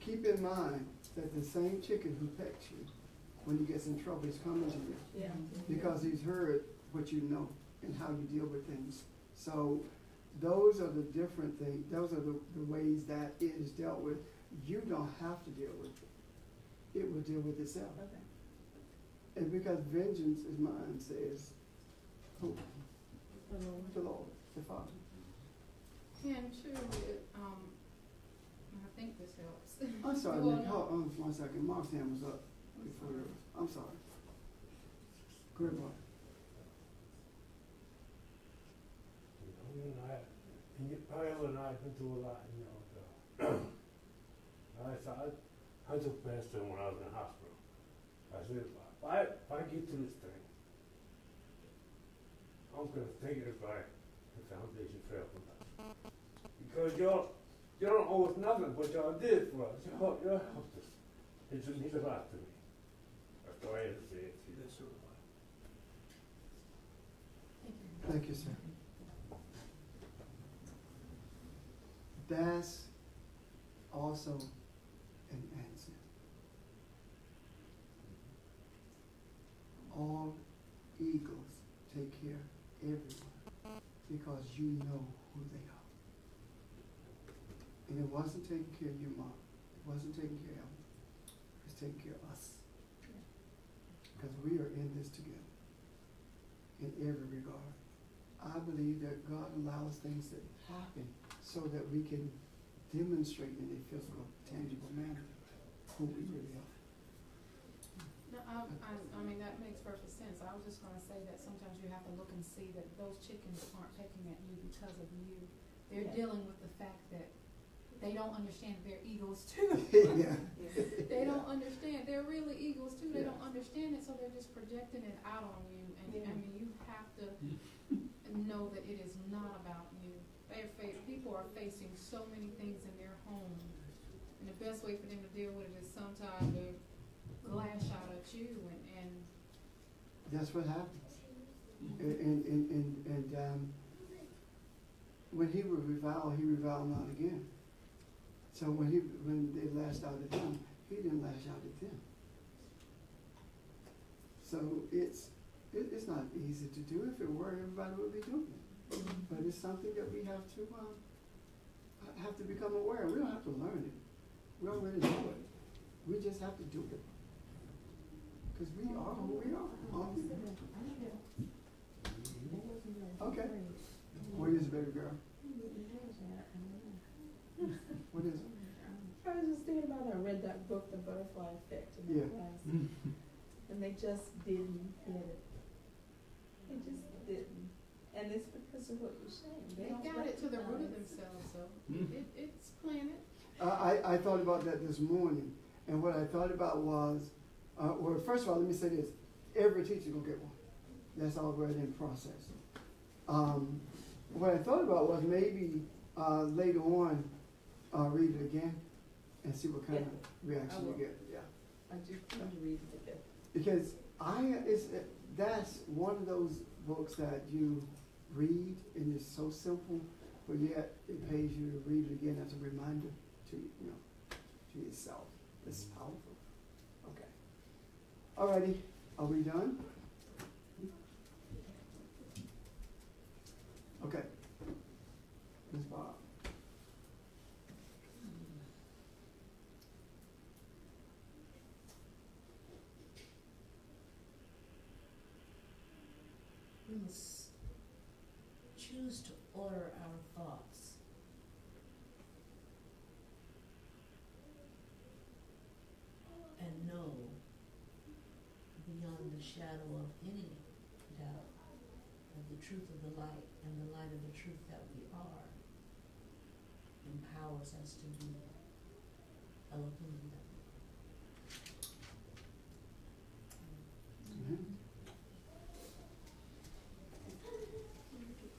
Keep in mind that the same chicken who pecks you, when he gets in trouble, he's coming to you. Yeah. Because he's heard what you know and how you deal with things. So those are the different things, those are the ways that it is dealt with. You don't have to deal with it. It will deal with itself. Okay. And because vengeance is mine, says who? The Lord, the Father. And too, I think this helps. I'm sorry, Well, Nick. Hold on 1 second. Mark's hand was up before yours. I'm sorry. Good boy. And you, Paola and I have been through a lot, you know. I took Pastor when I was in the hospital. I said, if I get to this thing, I'm gonna take it like the foundation fell from us. Because y'all don't owe us nothing, but y'all did for us. Y'all helped us. It just means a lot to me. That's the way I say it. That's sort of Thank you, sir. That's also an answer. All eagles take care of everyone because you know who they are. And it wasn't taking care of you, Mom. It wasn't taking care of them. It was taking care of us. Because we are in this together in every regard. I believe that God allows things to happen so that we can demonstrate in a physical, tangible manner who we really are. No, I mean, that makes perfect sense. I was just gonna say that sometimes you have to look and see that those chickens aren't pecking at you because of you. They're dealing with the fact that they don't understand they're eagles too. Yeah. They don't understand. They're really eagles too. They don't understand it, so they're just projecting it out on you. And I mean, you have to know that it is not about you. People are facing so many things in their home, and the best way for them to deal with it is sometimes to lash out at you, and That's what happens. And when he would revile, he reviled not again. So when they lashed out at him, he didn't lash out at them. So it's not easy to do. If it were, everybody would be doing it. But it's something that we have to become aware. We don't have to learn it. We already know it. We just have to do it. Because we are who we are. Okay. What is it, baby girl? What is it? I was just thinking about, I read that book, The Butterfly Effect, in my class. And they just didn't get it. They just didn't. And it's because of what you're saying. they got it to the root of themselves, so it's planted. I thought about that this morning. And what I thought about was, well, first of all, let me say this. Every teacher will get one. That's already in process. What I thought about was maybe later on, read it again and see what kind of reaction you get. Yeah. I do want to read it again. Because that's one of those books that you read and it's so simple, but yet it pays you to read it again as a reminder to to yourself. It's powerful. Okay. Alrighty, are we done? Okay. Ms. Bob. We must choose to order our thoughts. And know beyond the shadow of any doubt that the truth of the light and the light of the truth that we are empowers us to be Elohim.